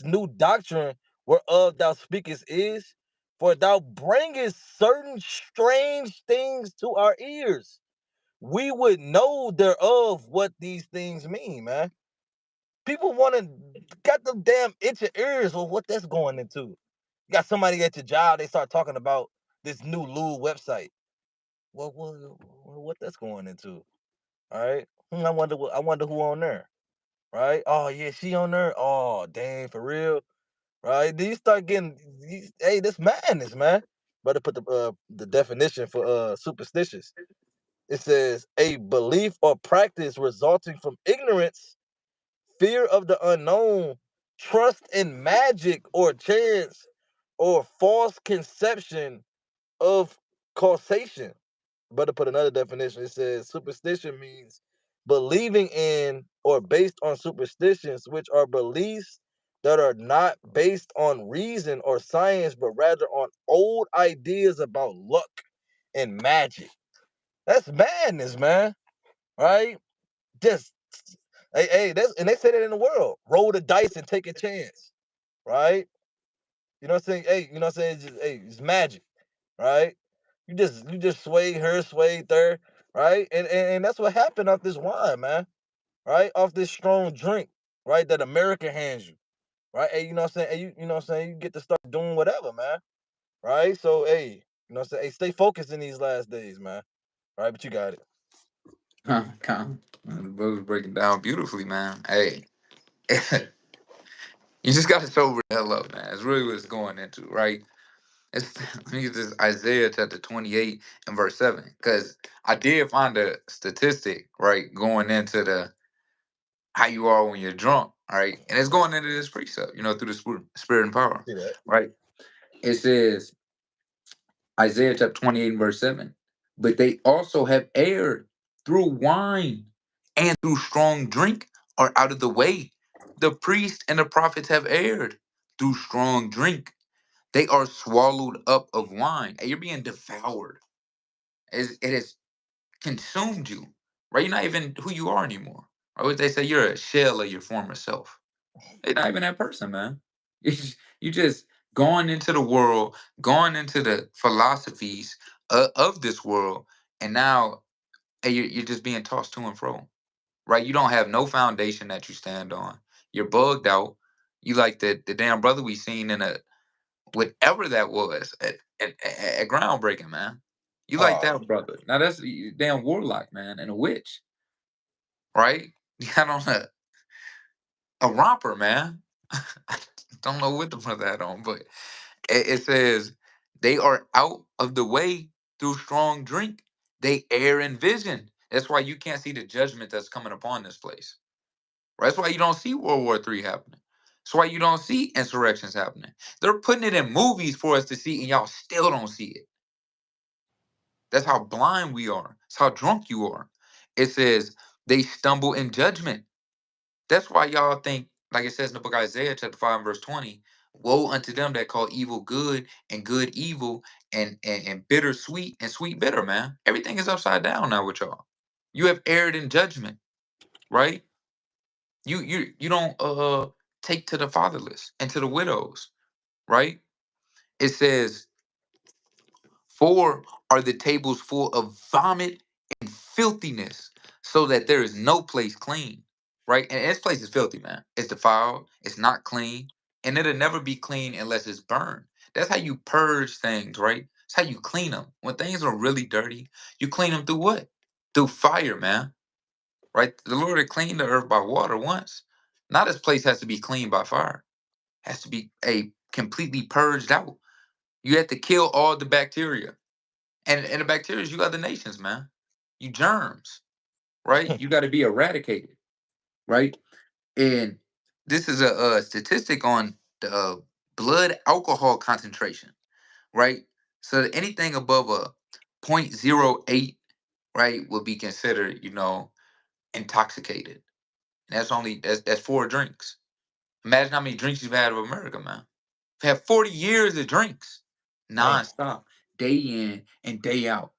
new doctrine whereof thou speakest is? For thou bringest certain strange things to our ears. We would know thereof what these things mean, man. People want to got them damn itchy ears of what that's going into. You got somebody at your job, they start talking about this new Lou website. What that's going into? All right. I wonder who on there. Right? Oh yeah, she on there. Oh dang, for real. Right? Then you start getting hey, this madness, man. Better put the definition for superstitious. It says a belief or practice resulting from ignorance, fear of the unknown, trust in magic or chance, or false conception of causation. But to put another definition, it says superstition means believing in or based on superstitions, which are beliefs that are not based on reason or science, but rather on old ideas about luck and magic. That's madness, man. Right? Just that's and they say that in the world. Roll the dice and take a chance. Right? You know what I'm saying? Hey, you know what I'm saying? It's magic, right? You just sway her, sway there, right? And that's what happened off this wine, man. Right? Off this strong drink, right? That America hands you. Right? Hey, you know what I'm saying? Hey, you know what I'm saying? You get to start doing whatever, man. Right? So hey, you know what I'm saying? Hey, stay focused in these last days, man. Right? But you got it. Con. The brother's breaking down beautifully, man. Hey, you just got to sober the hell up, man. It's really what it's going into, right? It's let me get this Isaiah chapter 28 and verse 7. Because I did find a statistic, right, going into the how you are when you're drunk, all right? And it's going into this precept, through the spirit and power, See that? right? It says Isaiah chapter 28 and verse 7. But they also have erred through wine and through strong drink are out of the way. The priest and the prophets have erred through strong drink. They are swallowed up of wine. And you're being devoured. It has consumed you. Right? You're not even who you are anymore. Right? What they say, you're a shell of your former self. You're not even that person, man. You just going into the world, going into the philosophies of this world, and now hey, you're just being tossed to and fro. Right? You don't have no foundation that you stand on. You're bugged out. You like the damn brother we seen in a whatever that was at groundbreaking, man. You like Oh, that brother. Now that's you damn warlock, man, and a witch, right? You got on a romper, man. I don't know what the brother had on, but it says they are out of the way through strong drink. They err in vision. That's why you can't see the judgment that's coming upon this place. Right? That's why you don't see World War III happening. That's why you don't see insurrections happening. They're putting it in movies for us to see, and y'all still don't see it. That's how blind we are. It's how drunk you are. It says They stumble in judgment. That's why y'all think, like it says in the book of Isaiah, chapter 5, verse 20, woe unto them that call evil good and good evil and bitter sweet and sweet bitter, man. Everything is upside down now with y'all. You have erred in judgment, right? You don't take to the fatherless and to the widows, right? It says, "For are the tables full of vomit and filthiness, so that there is no place clean." Right? And this place is filthy, man. It's defiled, it's not clean, and it'll never be clean unless it's burned. That's how you purge things, right? It's how you clean them. When things are really dirty, you clean them through what? Through fire, man. Right? The Lord had cleaned the earth by water once. Now this place has to be cleaned by fire. Has to be a completely purged out. You have to kill all the bacteria. And the bacteria is you other nations, man. You germs, right? You got to be eradicated, right? And this is a statistic on the blood alcohol concentration, right? So anything above a 0.08, right, would be considered, intoxicated. And that's 4 drinks. Imagine how many drinks you've had of America, man. You've had 40 years of drinks, Damn. nonstop, day in and day out.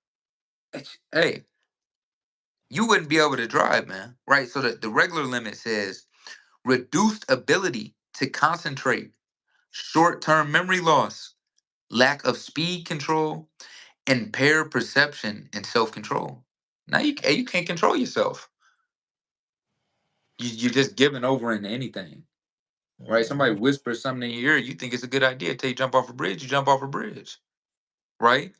Hey, you wouldn't be able to drive, man. Right? So the regular limit says reduced ability to concentrate, short-term memory loss, lack of speed control, impaired perception and self-control. Now you can't control yourself. You're just giving over into anything. Right? Somebody Mhm. whispers something in your ear, you think it's a good idea. Till you jump off a bridge, you jump off a bridge. Right?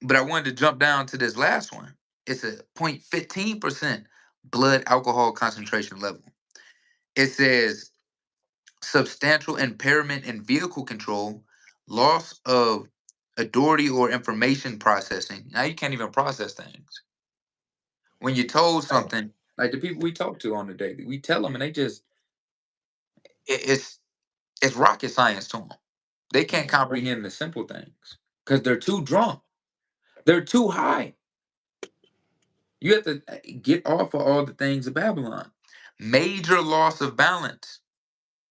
But I wanted to jump down to this last one. It's a 0.15% blood alcohol concentration level. It says substantial impairment in vehicle control, loss of authority or information processing. Now you can't even process things. When you're told Damn. something, like the people we talk to on the daily, we tell them and they just it- it's it's rocket science to them. They can't Mhm. comprehend the simple things because they're too drunk. They're too high. You have to get off of all the things of Babylon. Major loss of balance,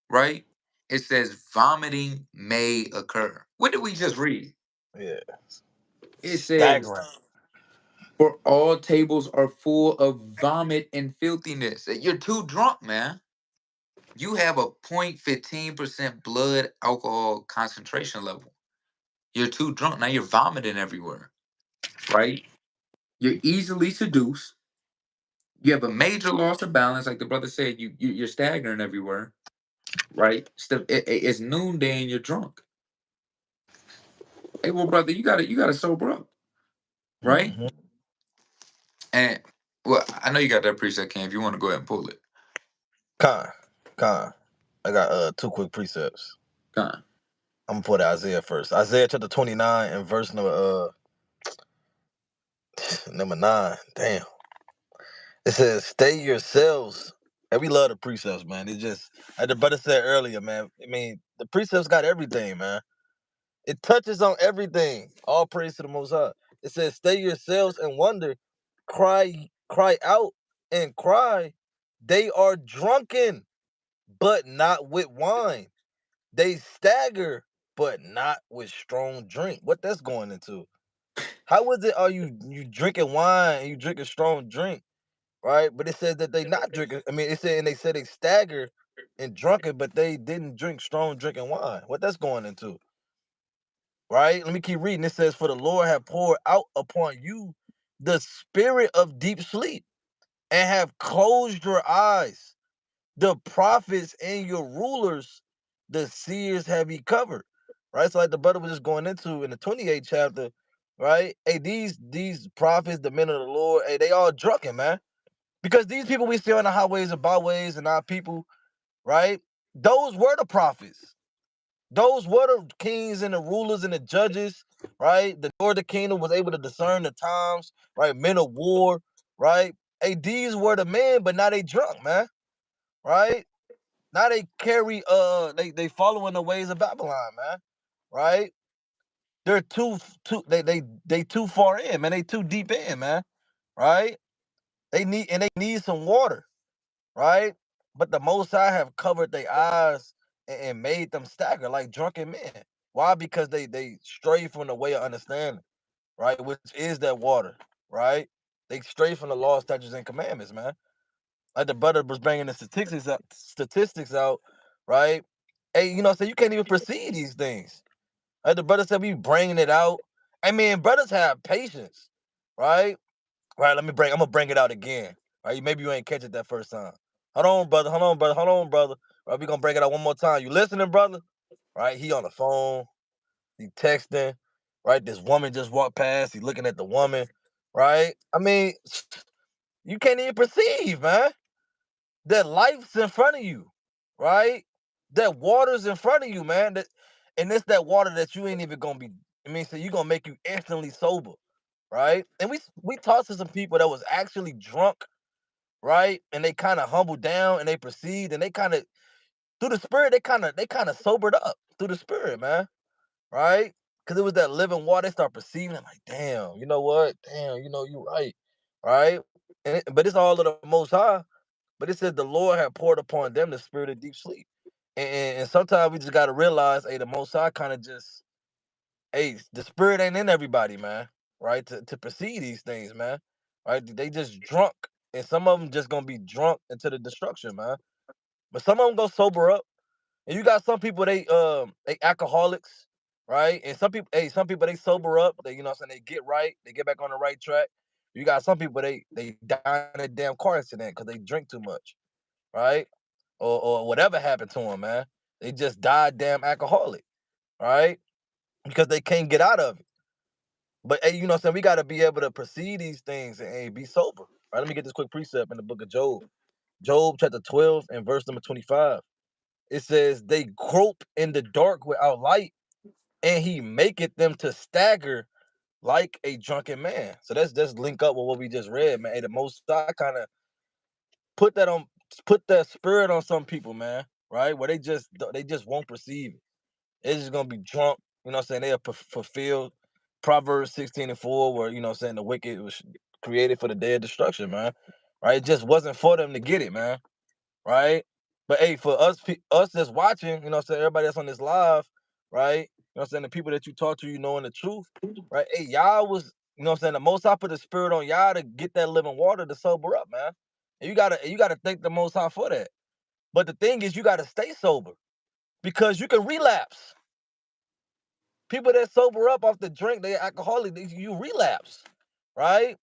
right? It says vomiting may occur. What did we just read? Yeah. It says, Staggering. for all tables are full of vomit and filthiness. You're too drunk, man. You have a 0.15% blood alcohol concentration level. You're too drunk. Now you're vomiting everywhere, right? You're easily seduced. You have a major loss of balance. Like the brother said, you're staggering everywhere, right? It's noonday and you're drunk. Hey, well, brother, you gotta sober up, right? Mhm. And well, I know you got that preset, Ken. If you want to go ahead and pull it, Con. Con. I got two quick precepts. Con. I'm gonna put Isaiah first. Isaiah chapter 29 and verse number 9. Damn. It says, "Stay yourselves." And we love the precepts, man. It just, like the brother said earlier, man. I mean, the precepts got everything, man. It touches on everything. All praise to the Most High. It says, "Stay yourselves and wonder, cry out and cry. They are drunken, but not with wine. They stagger, but not with strong drink." What that's going into? How is it? Are you drinking wine and you drinking strong drink, right? But it says that they not drinking. I mean, it said and they said they stagger and drunken, but they didn't drink strong drinking wine. What that's going into? Right? Let me keep reading. It says, "For the Lord have poured out upon you the spirit of deep sleep, and have closed your eyes. The prophets and your rulers, the seers have he covered." Right? So like the brother was just going into in the 28th chapter, right? Hey, these prophets, the men of the Lord, hey, they all drunken, man. Because these people we see on the highways and byways and our people, right? Those were the prophets. Those were the kings and the rulers and the judges, right? The northern kingdom was able to discern the times, right? Men of war, right? Hey, these were the men, but now they drunk, man, right? Now they carry they following the ways of Babylon, man, right? They're too they too far in, man. They too deep in, man, right? They need some water, right? But the Most High have covered their eyes and made them stagger like drunken men. Why? Because they stray from the way of understanding, right? Which is that water, right? They stray from the law, statutes, and commandments, man. Like the brother was bringing the statistics out, right? Hey, so you can't even perceive these things. Like the brother said, we bringing it out. I mean, brothers have patience, right? Right, I'm gonna bring it out again. Right, maybe you ain't catch it that first time. Hold on, brother. Hold on, brother. Hold on, brother. Right, we gonna break it out one more time. You listening, brother? Right, he on the phone. He texting. Right, this woman just walked past. He looking at the woman. Right, I mean, you can't even perceive, man. That life's in front of you. Right, that water's in front of you, man. And it's that water that you ain't even gonna be. I mean, so you gonna make you instantly sober, right? And we talked to some people that was actually drunk, right? And they kind of humbled down and they perceived and they kind of through the spirit they kind of sobered up through the spirit, man, right? Because it was that living water. They start perceiving like, damn, you know what? Damn, you're right, right? But it's all of the Most High. But it says the Lord had poured upon them the spirit of deep sleep. And sometimes we just got to realize, hey, the Most High kind of just, hey, the spirit ain't in everybody, man, right? To perceive these things, man, right? They just drunk, and some of them just gonna be drunk into the destruction, man. But some of them go sober up, and you got some people they alcoholics, right? And some people they sober up, they they get right, they get back on the right track. You got some people they die in a damn car accident because they drink too much, right? Or whatever happened to them, man. They just died damn alcoholic, right? Because they can't get out of it. But hey, we got to be able to perceive these things and hey, be sober. Right? Let me get this quick precept in the book of Job. Job chapter 12 and verse number 25. It says, they grope in the dark without light, and he maketh them to stagger like a drunken man. So that's link up with what we just read, man. Hey, the Most High kind of put that on put that spirit on some people, man. Right? Where they just won't perceive it. They're just gonna be drunk. They'll fulfill Proverbs 16:4, where the wicked was created for the day of destruction, man. Right? It just wasn't for them to get it, man. Right? But hey, for us that's watching, everybody that's on this live, right? The people that you talk to, knowing the truth, right? Hey, y'all was, the Most High put the spirit on y'all to get that living water to sober up, man. And you gotta thank the Most High for that. But the thing is, you gotta stay sober because you can relapse. People that sober up off the drink, they alcoholic, you relapse, right?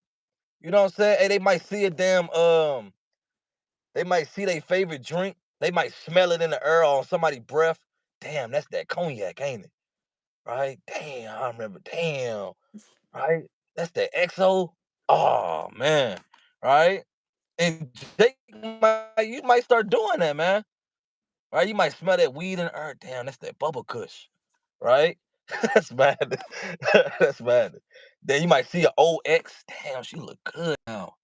You know what I'm saying? Hey, they might see their favorite drink, they might smell it in the air on somebody's breath. Damn, that's that cognac, ain't it? Right? Damn, I remember. Damn, right? That's that XO. Oh man, right? And Jake you might start doing that, man. Right? You might smell that weed in the air. Damn, that's that bubble kush, right? That's bad. That's bad. Then you might see an old ex. Damn, she look good now.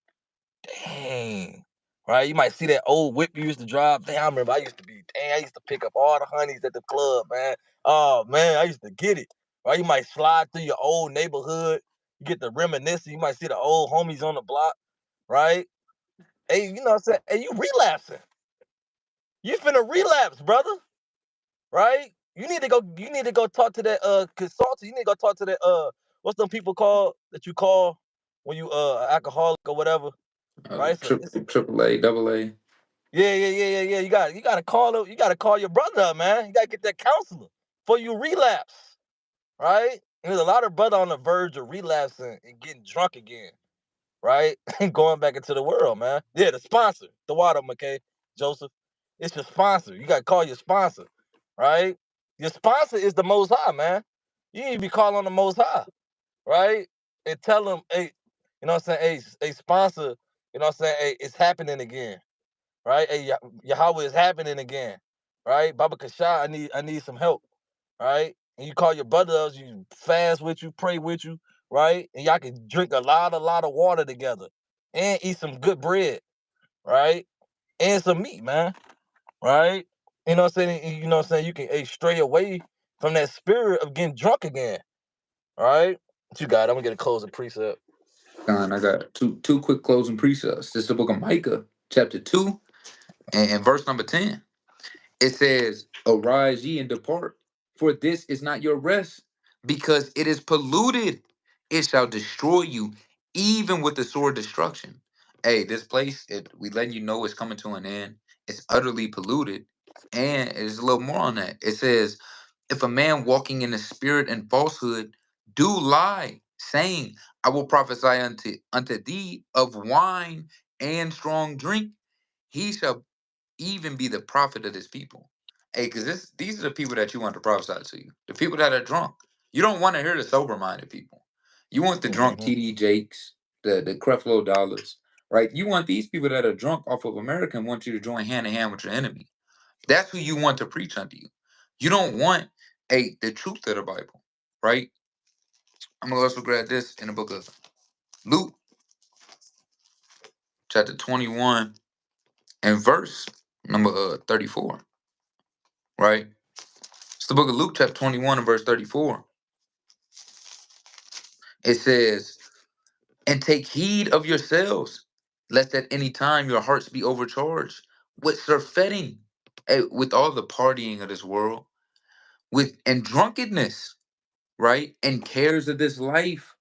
Dang. Right? You might see that old whip you used to drive. Damn, I remember I used to pick up all the honeys at the club, man. Oh man, I used to get it. Right? You might slide through your old neighborhood. You get the reminiscing. You might see the old homies on the block, right? Hey, you know what I'm saying? Hey, you relapsing. You finna relapse, brother. Right? You need to go talk to that consultant. You need to go talk to that what's them people called that you call when you alcoholic or whatever, right? So it's Triple A, double A. yeah. You gotta call your brother up, man. You gotta get that counselor before you relapse, right? And there's a lot of brother on the verge of relapsing and getting drunk again, right? And going back into the world, man. Yeah, the sponsor, the water, McKay, Joseph. It's your sponsor. You gotta call your sponsor, right? Your sponsor is the Most High, man. You need to be calling on the Most High, right? And tell them, hey, hey, sponsor, hey, it's happening again, right? Hey, Yahweh is happening again, right? Baba Kasha, I need some help, right? And you call your brothers, you fast with you, pray with you, right? And y'all can drink a lot of water together and eat some good bread, right? And some meat, man, right? You know what I'm saying? You can stray away from that spirit of getting drunk again, right? What you got? I'm gonna get a closing precept. I got two quick closing precepts. This is the book of Micah, chapter 2, and verse number 10. It says, "Arise ye and depart, for this is not your rest, because it is polluted. It shall destroy you, even with the sword destruction." Hey, this place, we letting you know it's coming to an end. It's utterly polluted. And there's a little more on that. It says, "If a man walking in the spirit and falsehood do lie, saying, I will prophesy unto thee of wine and strong drink, he shall even be the prophet of this people." Hey, because these are the people that you want to prophesy to you. The people that are drunk. You don't want to hear the sober-minded people. You want the drunk Mm-hmm. TD Jakes, the Creflo Dollars, right? You want these people that are drunk off of America and want you to join hand in hand with your enemy. That's who you want to preach unto you. You don't want the truth of the Bible, right? I'm gonna also grab this in the book of Luke, chapter 21, and verse number 34, right? It's the book of Luke, chapter 21, and verse 34. It says, "And take heed of yourselves, lest at any time your hearts be overcharged with surfeiting, with all the partying of this world, with and drunkenness, right? And cares of this life,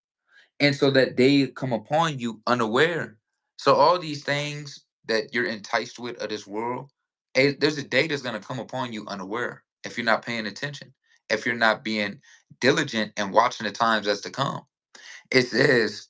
and so that they come upon you unaware." So all these things that you're enticed with of this world, there's a day that's going to come upon you unaware if you're not paying attention, if you're not being diligent and watching the times that's to come. It says,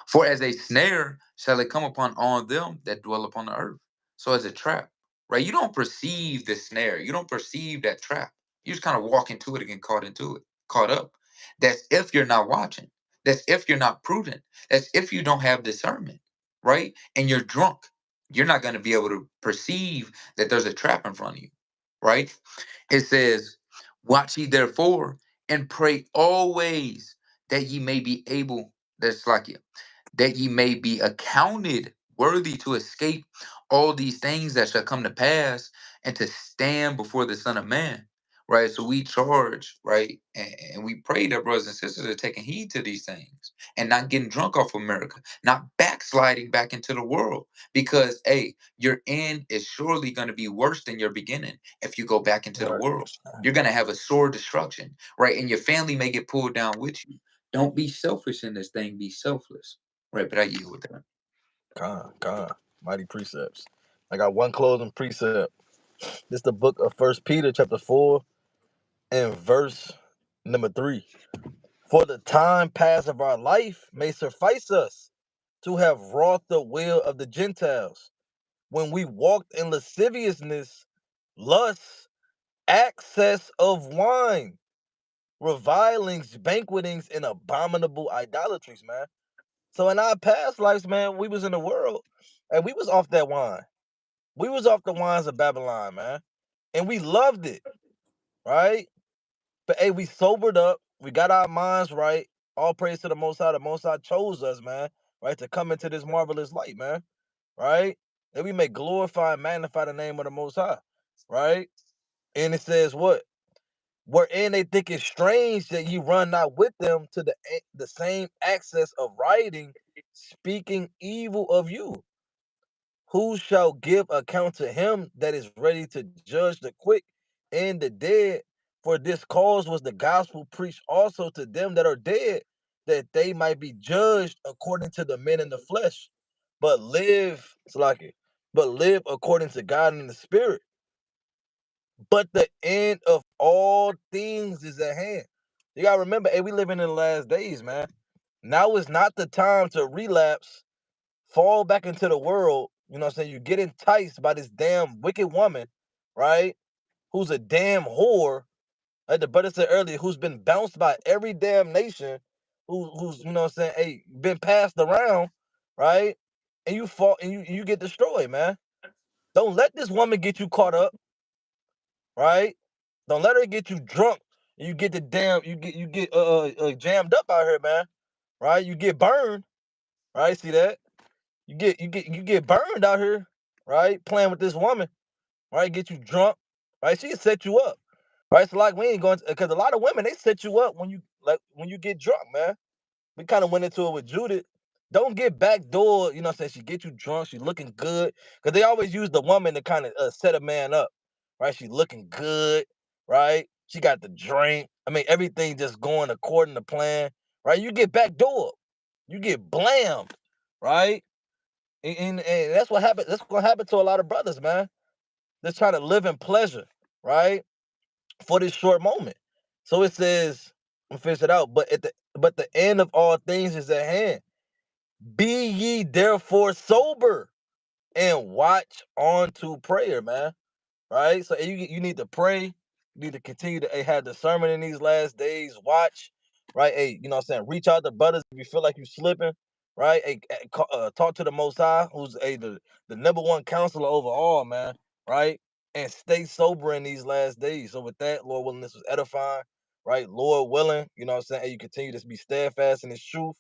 "For as a snare shall it come upon all them that dwell upon the earth." So as a trap, right? You don't perceive the snare. You don't perceive that trap. You just kind of walk into it and get caught into it, caught up. That's if you're not watching. That's if you're not prudent. That's if you don't have discernment, right? And you're drunk. You're not going to be able to perceive that there's a trap in front of you, right? It says, "Watch ye therefore and pray always that ye may be able," that's like it, "that ye may be accounted worthy to escape all these things that shall come to pass and to stand before the Son of Man." Right. So we charge, right? And we pray that brothers and sisters are taking heed to these things and not getting drunk off America, not backsliding back into the world. Because, hey, your end is surely going to be worse than your beginning if you go back into the Right. world. You're going to have a sore destruction, right? And your family may get pulled down with you. Don't be selfish in this thing, be selfless. Right, but I yield with that. Con. Mighty precepts. I got one closing precept. This is the book of First Peter, chapter 4, and verse number 3. "For the time past of our life may suffice us to have wrought the will of the Gentiles, when we walked in lasciviousness, lust, excess of wine, revilings, banquetings, and abominable idolatries," man. So in our past lives, man, we was in the world and we was off that wine. We was off the wines of Babylon, man. And we loved it, right? But hey, we sobered up. We got our minds right. All praise to the Most High. The Most High chose us, man, right, to come into this marvelous light, man, right? And we may glorify and magnify the name of the Most High, right? And it says what? Wherein they think it strange that ye run not with them to the same access of rioting, speaking evil of you. Who shall give account to him that is ready to judge the quick and the dead? For this cause was the gospel preached also to them that are dead, that they might be judged according to the men in the flesh, but live, Salaki, but live according to God in the spirit. But the end of all things is at hand. You gotta remember, hey, we living in the last days, man. Now is not the time to relapse, fall back into the world. You know what I'm saying? You get enticed by this damn wicked woman, right? Who's a damn whore, like the brother said earlier, who's been bounced by every damn nation, who's you know what I'm saying, hey, been passed around, right? And you fall and you get destroyed, man. Don't let this woman get you caught up, right? Don't let her get you drunk. And you get the damn you get jammed up out here, man. Right? You get burned, right? See that? You get burned out here, right? Playing with this woman, right? Get you drunk, right? She set you up, right? So like we ain't going because a lot of women they set you up when you get drunk, man. We kind of went into it with Judith. Don't get backdoor, you know what I'm saying? She get you drunk, she looking good. Because they always use the woman to kind of set a man up, right? She looking good, right? She got the drink. I mean, everything just going according to plan, right? You get backdoor. You get blammed, right? And that's what happened. That's gonna happen to a lot of brothers, man. They're trying to live in pleasure, right? For this short moment. So it says, I'm finish it out. But the end of all things is at hand. Be ye therefore sober and watch on to prayer, man. Right? So you need to pray. You need to continue to have discernment in these last days. Watch, right? Hey, you know what I'm saying? Reach out to brothers if you feel like you're slipping, right? Hey, talk to the Most High, who's the number one counselor over all, man, right? And stay sober in these last days. So with that, Lord willing, this was edifying, right? Lord willing, you know what I'm saying? Hey, you continue to be steadfast in His truth,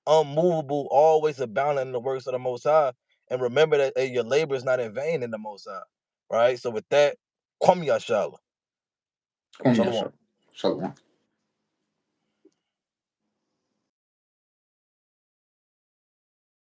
unmovable, always abounding in the works of the Most High. And remember that hey, your labor is not in vain in the Most High. Right? So with that, Kwame Yashala. Come here, Shalom. sir. Shalom.